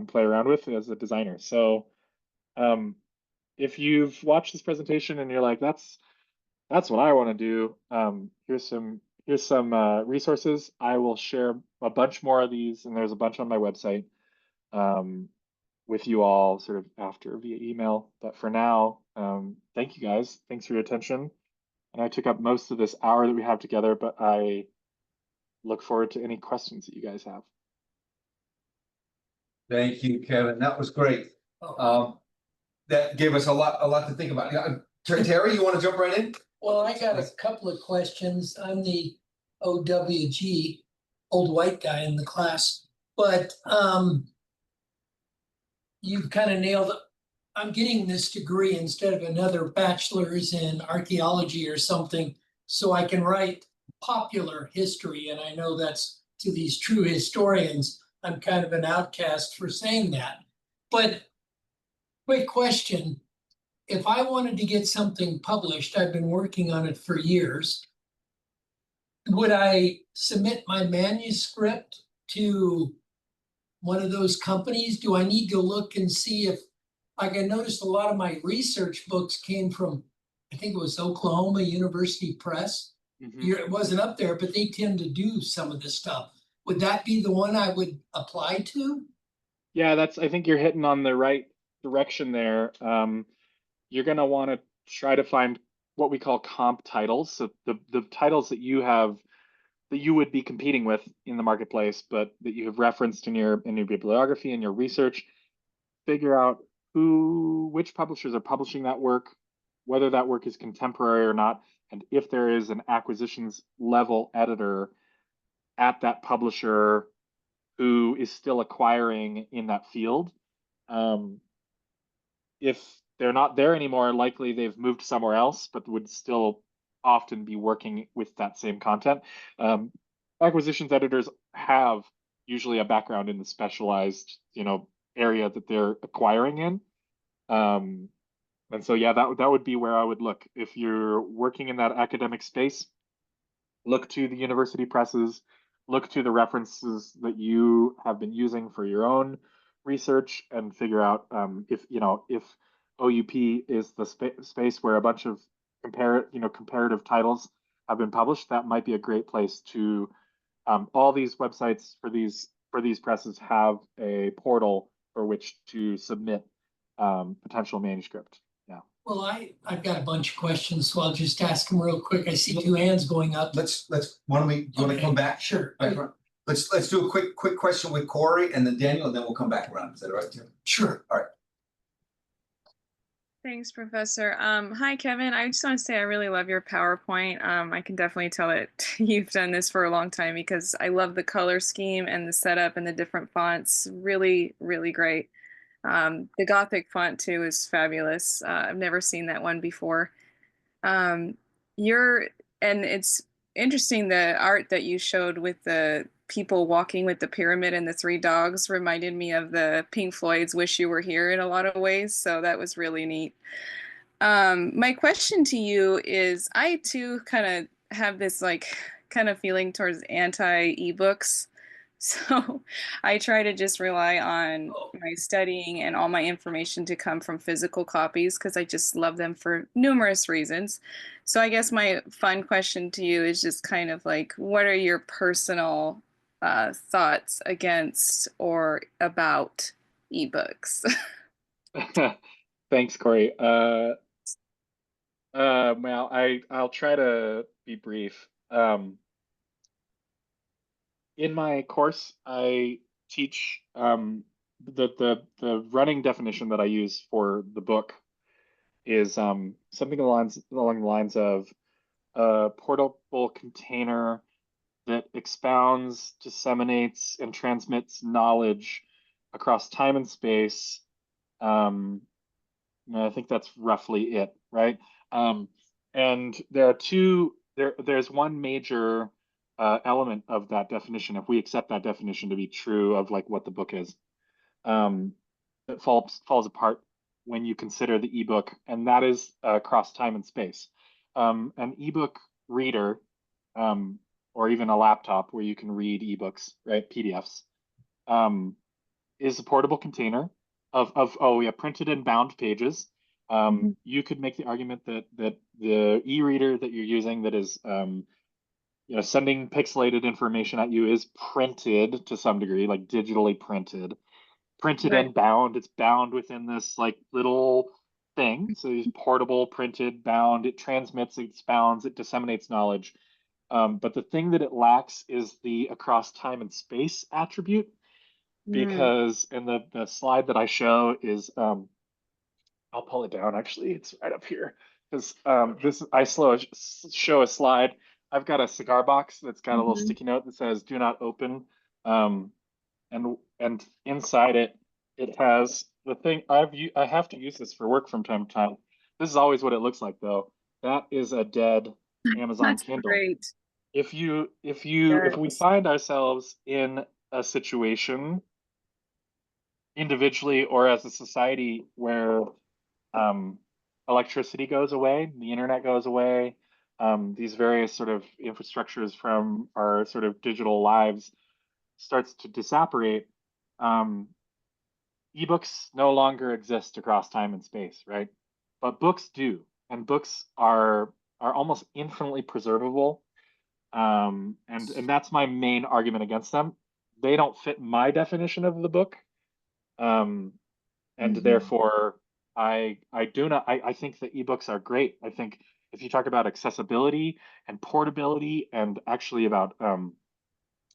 play around with as a designer. So um, if you've watched this presentation and you're like, that's what I want to do, here's some resources. I will share a bunch more of these, and there's a bunch on my website um, with you all sort of after via email. But for now, thank you guys. Thanks for your attention. And I took up most of this hour that we have together, but I look forward to any questions that you guys have. Thank you, Kevin. That was great. That gave us a lot to think about. Yeah, Terry, you want to jump right in? Well, I got a couple of questions. I'm the OWG, old white guy in the class, but you've kind of nailed it. I'm getting this degree instead of another bachelor's in archaeology or something, so I can write popular history. And I know that's to these true historians. I'm kind of an outcast for saying that. But quick question. If I wanted to get something published, I've been working on it for years. Would I submit my manuscript to one of those companies? Do I need to look and see if, like I noticed a lot of my research books came from, I think it was Oklahoma University Press. It wasn't up there, but they tend to do some of this stuff. Would that be the one I would apply to? Yeah, I think you're hitting on the right direction there. You're going to want to try to find what we call comp titles. So the titles that you have that you would be competing with in the marketplace, but that you have referenced in your bibliography and your research. Figure out which publishers are publishing that work, whether that work is contemporary or not, and if there is an acquisitions level editor at that publisher who is still acquiring in that field. If they're not there anymore, likely they've moved somewhere else, but would still often be working with that same content. Acquisitions editors have usually a background in the specialized, area that they're acquiring in. And so, yeah, that would be where I would look. If you're working in that academic space, look to the university presses, look to the references that you have been using for your own research, and figure out if OUP is the space where a bunch of comparative titles have been published. That might be a great place to. All these websites for these presses have a portal for which to submit potential manuscript. Yeah. Well, I've got a bunch of questions, so I'll just ask them real quick. I see two hands going up. Why don't we, you want to Okay, come back? Sure, Back around? Let's do a quick question with Corey and then Daniel, and then we'll come back around. Is that all right, Tim? sure. All right. Thanks, Professor. Hi, Kevin. I just want to say I really love your PowerPoint. I can definitely tell that you've done this for a long time because I love the color scheme and the setup and the different fonts. Really, really great. The Gothic font too is fabulous. I've never seen that one before. Um, you're, and it's interesting the art that you showed with the people walking with the pyramid and the three dogs reminded me of the Pink Floyd's Wish You Were Here in a lot of ways. So that was really neat. My question to you is I too kind of have this like kind of feeling towards anti ebooks. So I try to just rely on my studying and all my information to come from physical copies because I just love them for numerous reasons. So I guess my fun question to you is just kind of like, what are your personal thoughts against or about ebooks? Thanks, Corey. Well, I'll try to be brief. In my course, I teach the running definition that I use for the book is something along the lines of a portable container that expounds, disseminates, and transmits knowledge across time and space. And I think that's roughly it, right? And there are there's one major element of that definition, if we accept that definition to be true of like what the book is, that falls apart when you consider the ebook, and that is across time and space. An ebook reader, or even a laptop where you can read ebooks, right, PDFs, is a portable container of printed and bound pages. You could make the argument that the e-reader that you're using that is sending pixelated information at you is printed to some degree, like digitally printed Right. and bound. It's bound within this like little thing. So it's portable, printed, bound. It transmits, it expounds, it disseminates knowledge. But the thing that it lacks is the across time and space attribute, because in the slide that I show is I'll pull it down actually, it's right up here, because show a slide. I've got a cigar box that's got a little sticky note that says do not open, and inside it has the thing. I have to use this for work from time to time. This is always what it looks like though. That is a dead Amazon That's Kindle. great. If we Yes. find ourselves in a situation individually or as a society where electricity goes away, the internet goes away, these various sort of infrastructures from our sort of digital lives starts to disapparate, ebooks no longer exist across time and space, right? But books do, and books are almost infinitely preservable. And that's my main argument against them. They don't fit my definition of the book. And therefore I think that ebooks are great. I think if you talk about accessibility and portability and actually about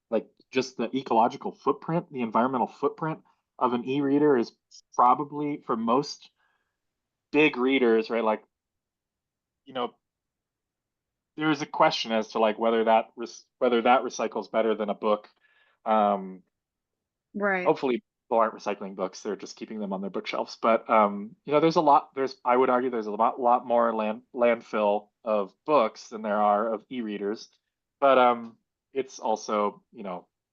like just the ecological footprint, the environmental footprint of an e-reader is probably for most big readers, right? Like, there is a question as to like whether that recycles better than a book. Right. Hopefully people aren't recycling books, they're just keeping them on their bookshelves. But I would argue there's a lot more landfill of books than there are of e-readers. But it's also,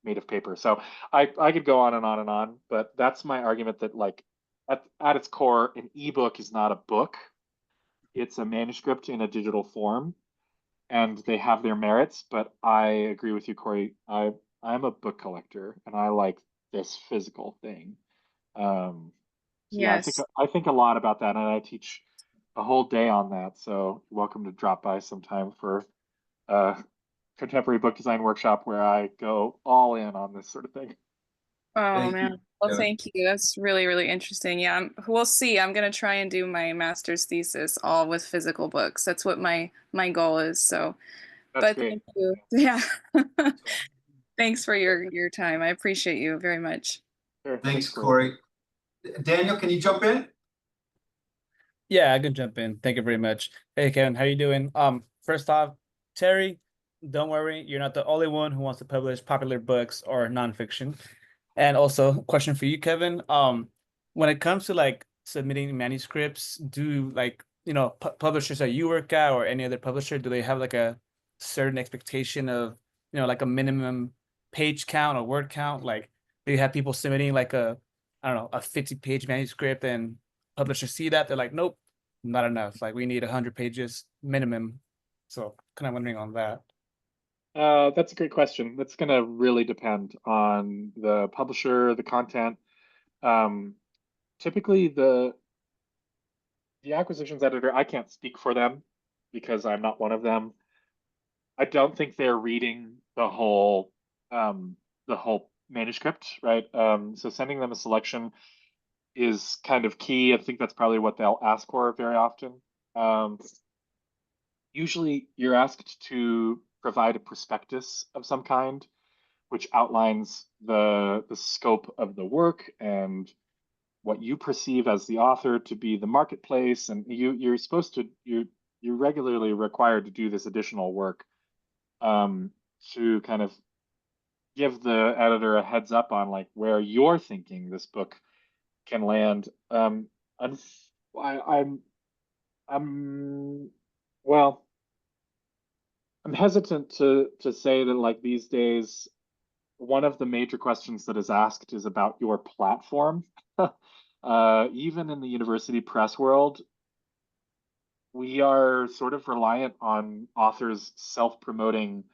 made of paper. So I could go on and on and on, but that's my argument that like at its core, an ebook is not a book. It's a manuscript in a digital form, and they have their merits. But I agree with you, Corey. I'm a book collector, and I like this physical thing. So yeah, Yes. I think a lot about that, and I teach a whole day on that. So you're welcome to drop by sometime for a contemporary book design workshop where I go all in on this sort of thing. Oh Thank you. man, Well, Kevin. thank you. That's really, really interesting. Yeah, we'll see. I'm gonna try and do my master's thesis all with physical books. That's what my goal is. So, That's but great. thank you. Yeah. Thanks for your time. I appreciate you very much. Sure. Thanks, Corey. Daniel, can you jump in? Yeah, I can jump in. Thank you very much. Hey, Kevin, how you doing? First off, Terry, don't worry, you're not the only one who wants to publish popular books or nonfiction. And also, question for you, Kevin. When it comes to like submitting manuscripts, do like publishers that you work at or any other publisher, do they have like a certain expectation of like a minimum page count or word count? Like, do you have people submitting like a I don't know a 50-page manuscript and publishers see that they're like, nope, not enough. Like we need 100 pages minimum. So kind of wondering on that. That's a great question. That's going to really depend on the publisher, the content. Typically, the acquisitions editor, I can't speak for them because I'm not one of them. I don't think they're reading the whole manuscript, right? So sending them a selection is kind of key. I think that's probably what they'll ask for very often. Usually, you're asked to provide a prospectus of some kind, which outlines the scope of the work and what you perceive as the author to be the marketplace, and you're supposed to you're regularly required to do this additional work to kind of give the editor a heads up on like where you're thinking this book can land. I'm well, I'm hesitant to say that like these days one of the major questions that is asked is about your platform. Even in the university press world, we are sort of reliant on authors self-promoting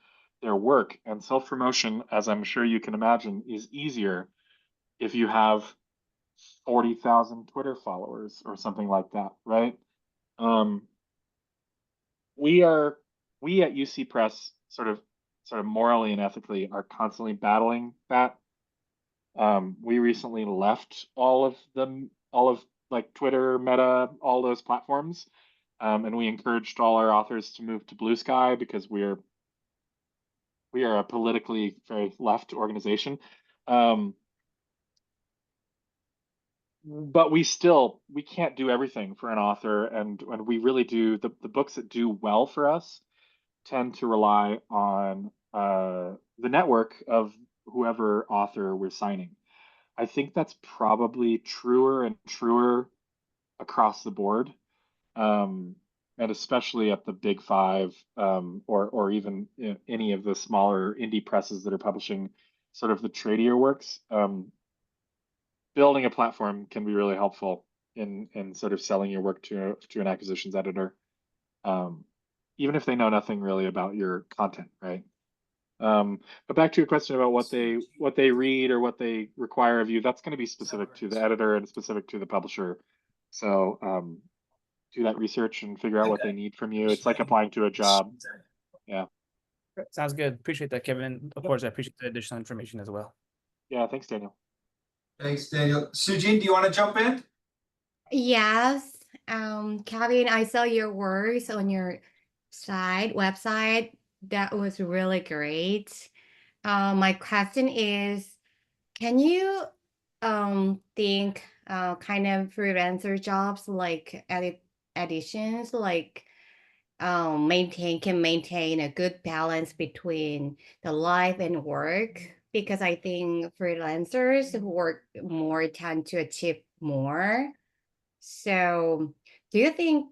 their work, and self-promotion, as I'm sure you can imagine, is easier if you have 40,000 Twitter followers or something like that, right? We at UC Press sort of morally and ethically are constantly battling that. We recently left all of like Twitter, Meta, all those platforms, and we encouraged all our authors to move to Blue Sky because we are a politically very left organization. But we can't do everything for an author, and we really do the books that do well for us tend to rely on the network of whoever author we're signing. I think that's probably truer and truer across the board, and especially at the big five, or even any of the smaller indie presses that are publishing sort of the tradier works. Building a platform can be really helpful in sort of selling your work to an acquisitions editor, even if they know nothing really about your content, right? But back to your question about what they read or what they require of you, that's going to be specific to the editor and specific to the publisher. So do that research and figure out what they need from you. It's like applying to a job. Yeah. Sounds good. Appreciate that, Kevin. Of course, I appreciate the additional information as well. Yeah, thanks, Daniel. Thanks, Daniel. Sujin, do you want to jump in? Yes, Kevin, I saw your words on your website. That was really great. My question is, can you think kind of freelancer jobs like editions like can maintain a good balance between the life and work? Because I think freelancers who work more tend to achieve more. So, do you think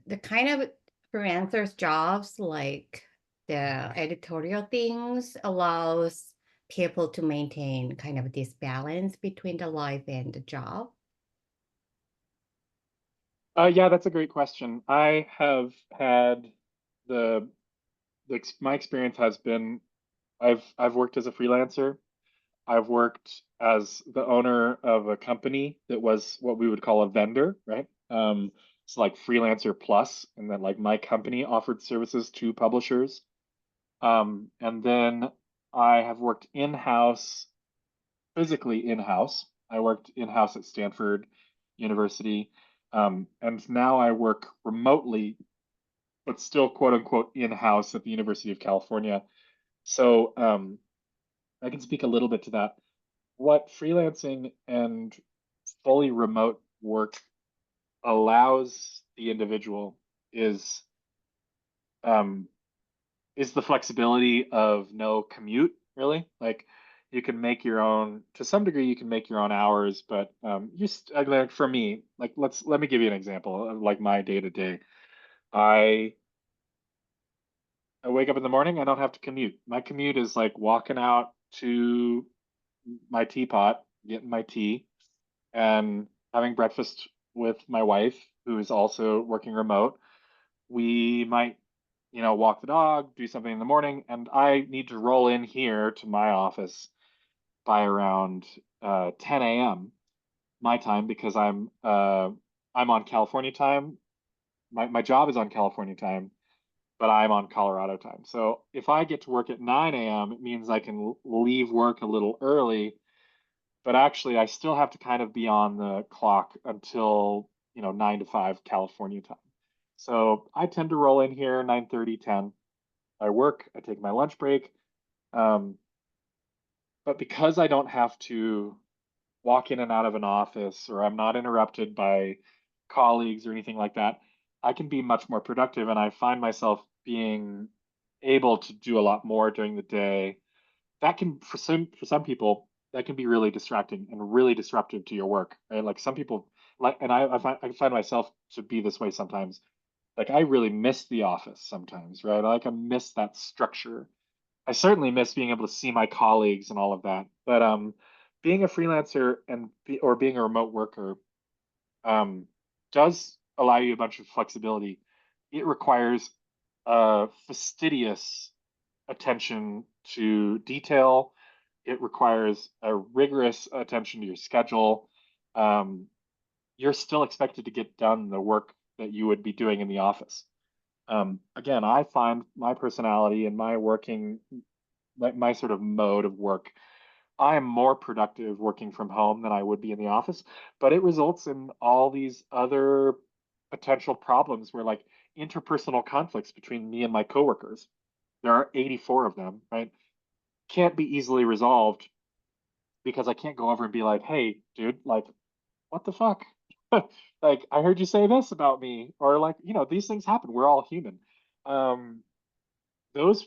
the kind of freelancers jobs like the editorial things allows people to maintain kind of this balance between the life and the job? Yeah, that's a great question. I have had my experience has been I've worked as a freelancer. I've worked as the owner of a company that was what we would call a vendor, right? It's like freelancer plus, and then like my company offered services to publishers. And then I have worked in-house, physically in-house, I worked in-house at Stanford University. And now I work remotely, but still quote unquote in-house at the University of California. So I can speak a little bit to that. What freelancing and fully remote work allows the individual um, is the flexibility of no commute, really. Like you can make your own, to some degree, you can make your own hours, but like for me, like let me give you an example of like my day to day. I I wake up in the morning, I don't have to commute. My commute is like walking out to my teapot, getting my tea, and having breakfast with my wife, who is also working remote. We might, walk the dog, do something in the morning, and I need to roll in here to my office by around 10 a.m. my time because I'm on California time. My job is on California time, but I'm on Colorado time. So if I get to work at 9 a.m., it means I can leave work a little early, but actually I still have to kind of be on the clock until, 9 to 5 California time. So I tend to roll in here 9:30, 10. I work, I take my lunch break. Um, but because I don't have to walk in and out of an office or I'm not interrupted by colleagues or anything like that, I can be much more productive and I find myself being able to do a lot more during the day. That can for some people that can be really distracting and really disruptive to your work, right? Like some people like, and I find myself to be this way sometimes. Like I really miss the office sometimes, right? Like I miss that structure. I certainly miss being able to see my colleagues and all of that. But being a freelancer or being a remote worker um, does allow you a bunch of flexibility. It requires fastidious attention to detail. It requires a rigorous attention to your schedule. Um, you're still expected to get done the work that you would be doing in the office. Again, I find my personality and my working, like my sort of mode of work, I am more productive working from home than I would be in the office, but it results in all these other potential problems where like interpersonal conflicts between me and my coworkers. There are 84 of them, right? Can't be easily resolved because I can't go over and be like, "Hey, dude, like what the fuck?" Like I heard you say this about me, or like, these things happen. We're all human. Um, those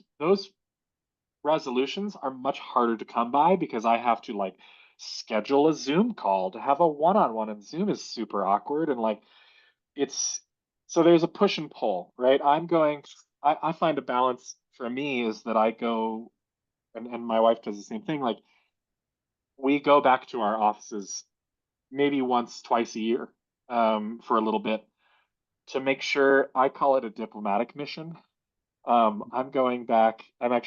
resolutions are much harder to come by because I have to like schedule a Zoom call to have a one-on-one, and Zoom is super awkward and like it's so there's a push and pull, right? I find a balance for me is that I go and my wife does the same thing. Like we go back to our offices maybe once, twice a year for a little bit to make sure. I call it a diplomatic mission. I'm going back. I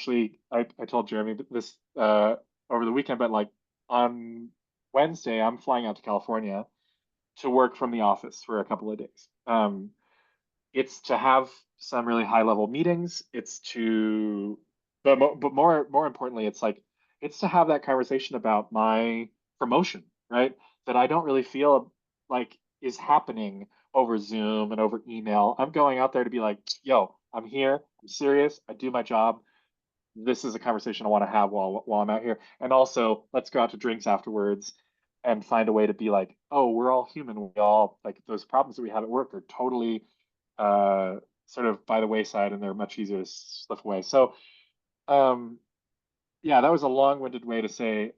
told Jeremy this over the weekend, but like on Wednesday, I'm flying out to California to work from the office for a couple of days. It's to have some really high level meetings. But more importantly, it's to have that conversation about my promotion, right? That I don't really feel like is happening over Zoom and over email. I'm going out there to be like, yo, I'm here, I'm serious, I do my job. This is a conversation I want to have while I'm out here. And also, let's go out to drinks afterwards and find a way to be like, oh, we're all human. We all like those problems that we have at work are totally uh, sort of by the wayside and they're much easier to slip away. So, um, yeah, that was a long-winded way to say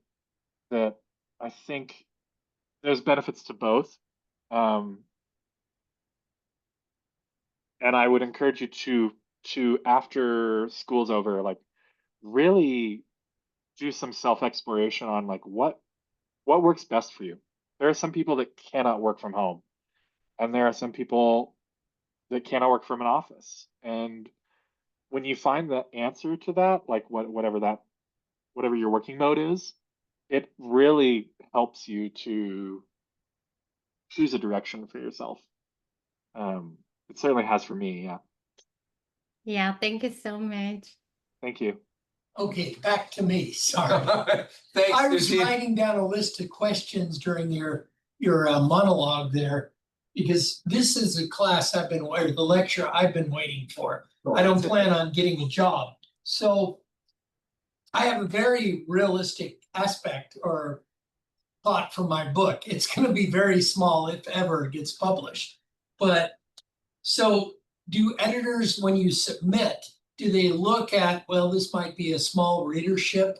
that I think there's benefits to both. And I would encourage you to after school's over, like really do some self-exploration on like what works best for you. There are some people that cannot work from home, and there are some people that cannot work from an office. And when you find the answer to that, like whatever your working mode is, it really helps you to choose a direction for yourself. It certainly has for me. Yeah. Yeah, thank you so much. Thank you. Okay, back to me, sorry. Thanks, I was Steve. writing down a list of questions during your monologue there, because this is a class I've been, or the lecture I've been waiting for. I don't plan on getting a job. So I have a very realistic aspect or thought for my book. It's going to be very small if ever it gets published. But so do editors, when you submit, do they look at, well, this might be a small readership?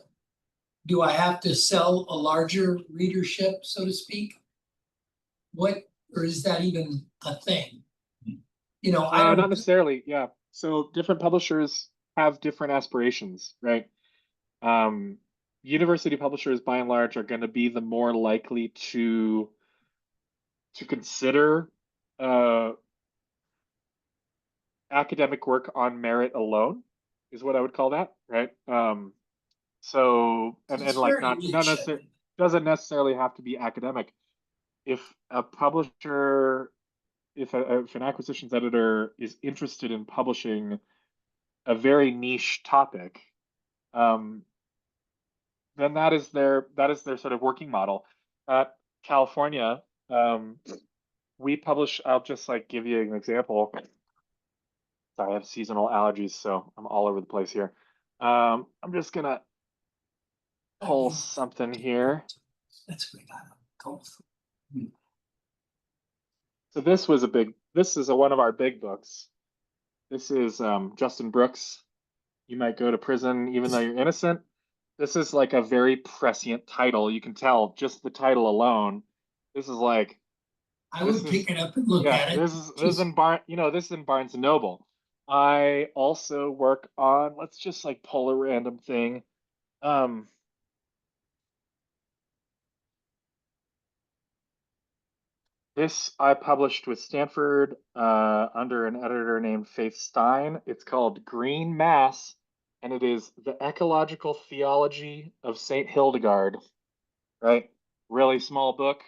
Do I have to sell a larger readership, so to speak? What, or is that even a thing? You know, I Not don't, necessarily. Yeah. So different publishers have different aspirations, right? University publishers, by and large, are going to be the more likely to consider academic work on merit alone, is what I would call that, right? So and it's like very not niche. necessarily doesn't necessarily have to be academic. If a publisher, if an acquisitions editor is interested in publishing a very niche topic, then that is their sort of working model. At California, we publish. I'll just like give you an example. Sorry, I have seasonal allergies, so I'm all over the place here. I'm just gonna pull something here. That's what I got. So this is one of our big books. This is Justin Brooks. You might go to prison even though you're innocent. This is like a very prescient title. You can tell just the title alone. This is like I would pick it up and look at it. This is in this is in Barnes and Noble. I also work on, let's just like pull a random thing. This I published with Stanford under an editor named Faith Stein. It's called Green Mass, and it is the ecological theology of Saint Hildegard. Right? Really small book.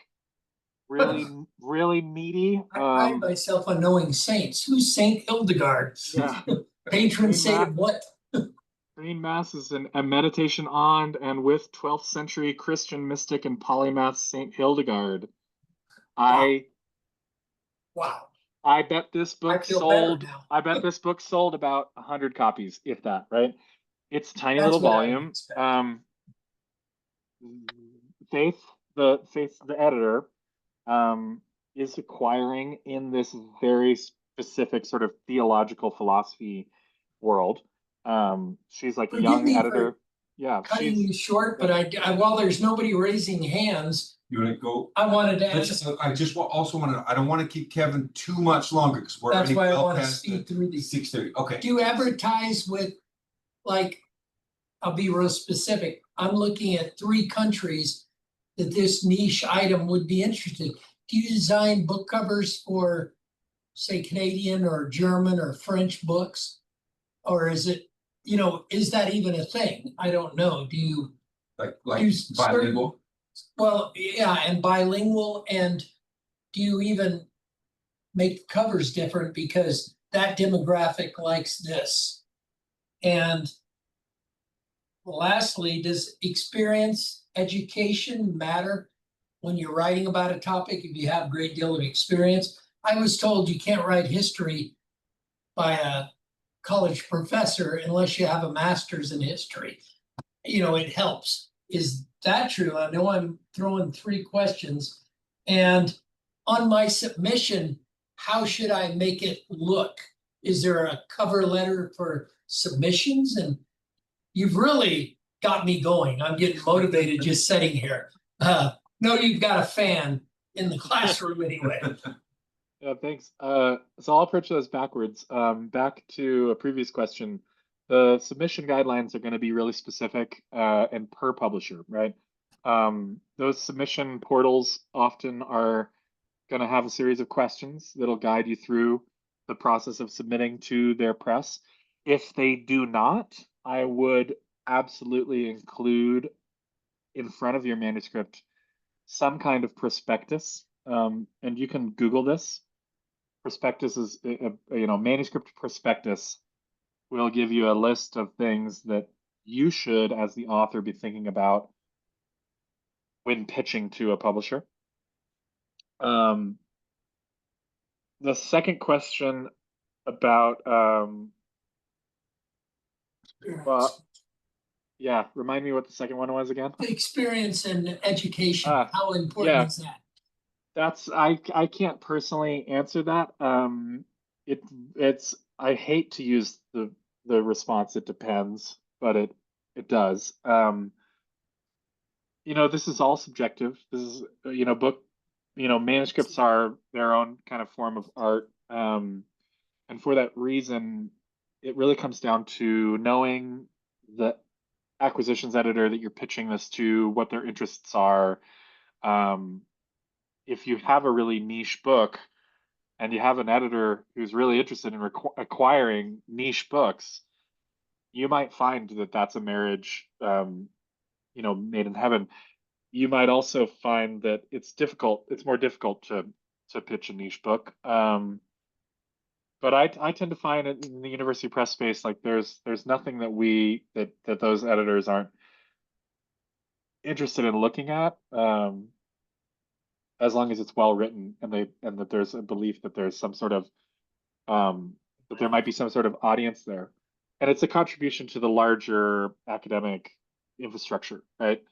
Really meaty. I pride myself on knowing saints. Who's Saint Hildegard? Yeah. Patron saint of what? Green Mass is a meditation on and with 12th century Christian mystic and polymath Saint Hildegard. Wow. I bet this book I feel better sold. now. I bet this book sold about 100 copies, if that. Right? It's a tiny That's little what I volume. expect. Faith, the editor, is acquiring in this very specific sort of theological philosophy world. She's like a Forgive young me for editor. Yeah, Cutting you short, yeah. but I while there's nobody raising hands, You want to go? I wanted to ask. I just also want to, I don't want to keep Kevin too much longer because we're That's already why I well want to past speed the through these. 6:30. Okay. Do you advertise with, like, I'll be real specific. I'm looking at 3 countries that this niche item would be interesting. Do you design book covers for, say, Canadian or German or French books? Or is it, is that even a thing? I don't know. Do you? Like do bilingual? Well, yeah, and bilingual. And do you even make covers different because that demographic likes this? And lastly, does experience, education matter when you're writing about a topic if you have a great deal of experience? I was told you can't write history by a college professor unless you have a master's in history. It helps. Is that true? I know I'm throwing 3 questions. And on my submission, how should I make it look? Is there a cover letter for submissions? And you've really got me going. I'm getting motivated just sitting here. No, you've got a fan in the classroom anyway. Yeah, thanks. So I'll approach those backwards. Back to a previous question. The submission guidelines are going to be really specific and per publisher, right? Those submission portals often are going to have a series of questions that'll guide you through the process of submitting to their press. If they do not, I would absolutely include in front of your manuscript some kind of prospectus, and you can Google this. Prospectus is, manuscript prospectus will give you a list of things that you should, as the author, be thinking about when pitching to a publisher. The second question about yeah, remind me what the second one was again. Experience and education, how important yeah. is that? That's I can't personally answer that. It's I hate to use the response "it depends," but it does. This is all subjective. This is book, manuscripts are their own kind of form of art. And for that reason, it really comes down to knowing the acquisitions editor that you're pitching this to, what their interests are. If you have a really niche book and you have an editor who's really interested in acquiring niche books, you might find that that's a marriage, made in heaven. You might also find that it's more difficult to pitch a niche book. But I tend to find it in the university press space, like there's nothing that those editors aren't interested in looking at, as long as it's well written and that there's a belief that there's some sort of that there might be some sort of audience there, and it's a contribution to the larger academic infrastructure, right?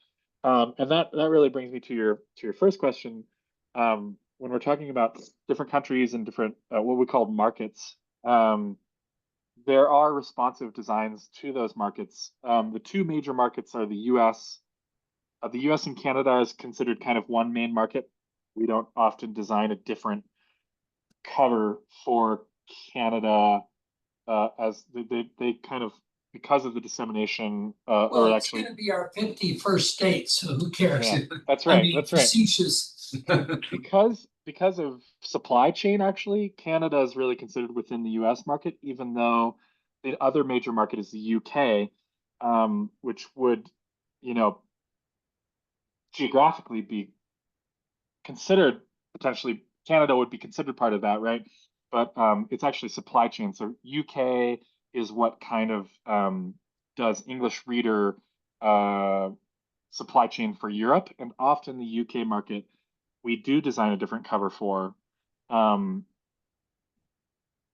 And that really brings me to your first question. When we're talking about different countries and different what we call markets, there are responsive designs to those markets. The two major markets are the U.S. The U.S. and Canada is considered kind of one main market. We don't often design a different cover for Canada, as they kind of, because of the dissemination, Well, or it's actually, going to be our 51st state, so who cares? yeah, that's right. I mean, That's right. facetious. Because of supply chain, actually, Canada is really considered within the U.S. market, even though the other major market is the U.K., which would, geographically be considered, potentially Canada would be considered part of that, right? But it's actually supply chain. So UK is what kind of does English reader supply chain for Europe, and often the UK market we do design a different cover for.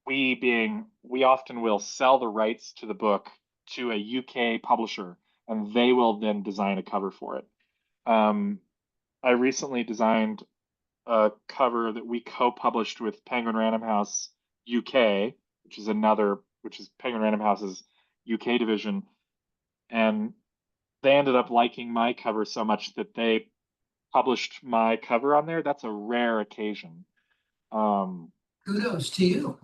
We often will sell the rights to the book to a UK publisher, and they will then design a cover for it. I recently designed a cover that we co-published with Penguin Random House UK, which is Penguin Random House's UK division, and they ended up liking my cover so much that they published my cover on there. That's a rare occasion. Kudos to you.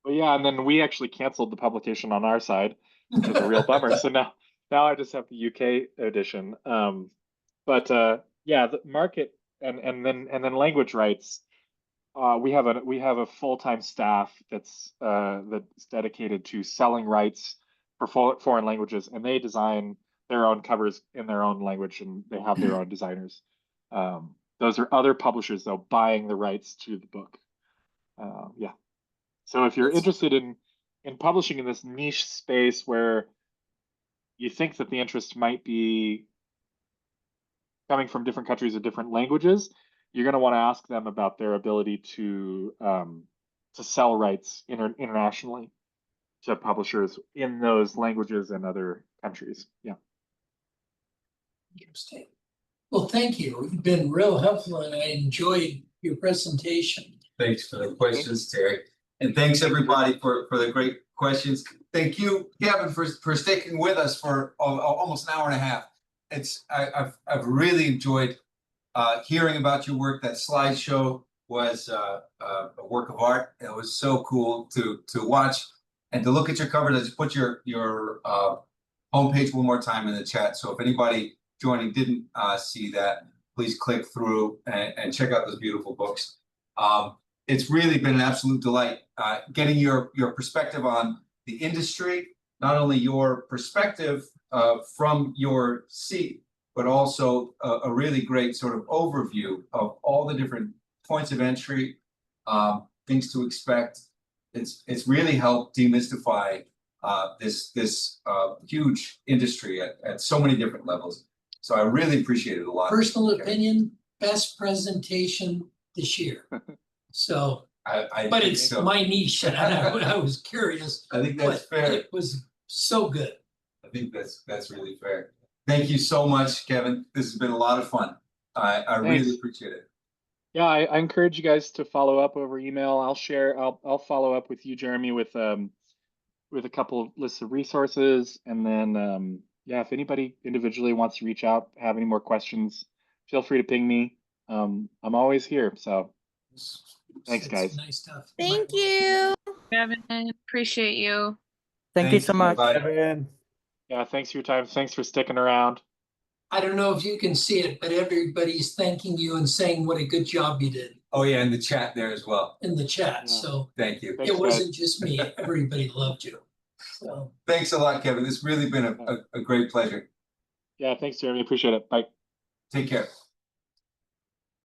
But yeah, and then we actually canceled the publication on our side, which was a real bummer. So now I just have the UK edition. But yeah, the market and then language rights. We have a full-time staff that's dedicated to selling rights for foreign languages, and they design their own covers in their own language, and they have their own designers. Those are other publishers, though, buying the rights to the book. Yeah. So if you're interested in publishing in this niche space where you think that the interest might be coming from different countries or different languages, you're going to want to ask them about their ability to sell rights internationally to publishers in those languages and other countries. Yeah. Interesting. Well, thank you. You've been real helpful, and I enjoyed your presentation. Thanks for the questions, Terry. And thanks everybody for the great questions. Thank you, Kevin, for sticking with us for almost an hour and a half. I've really enjoyed hearing about your work. That slideshow was a work of art. It was so cool to watch and to look at your cover. Let's put your homepage one more time in the chat. So if anybody joining didn't see that, please click through and check out those beautiful books. It's really been an absolute delight getting your perspective on the industry, not only your perspective from your seat, but also a really great sort of overview of all the different points of entry, things to expect. It's really helped demystify this huge industry at so many different levels. So I really appreciate it a lot. Personal Kevin. opinion, best presentation this year. So, I but think it's so. my niche, and I was curious. I think that's but fair. It was so good. I think that's really fair. Thank you so much, Kevin. This has been a lot of fun. I really appreciate it. Yeah, I encourage you guys to follow up over email. I'll follow up with you, Jeremy, with a couple of lists of resources, and then yeah, if anybody individually wants to reach out, have any more questions, feel free to ping me. I'm always here. So thanks, It's guys. nice stuff. Thank you. Kevin, appreciate you. Thank you Thanks, so much. bye. Kevin. Yeah, thanks for your time. Thanks for sticking around. I don't know if you can see it, but everybody's thanking you and saying what a good job you did Oh yeah, in the chat there as well. in the chat. Yeah. So Thank you. Thanks, it guys. wasn't just me. Everybody loved you. So Thanks a lot, Kevin. It's really been a great pleasure. Yeah, thanks, Jeremy. Appreciate it. Bye. Take care.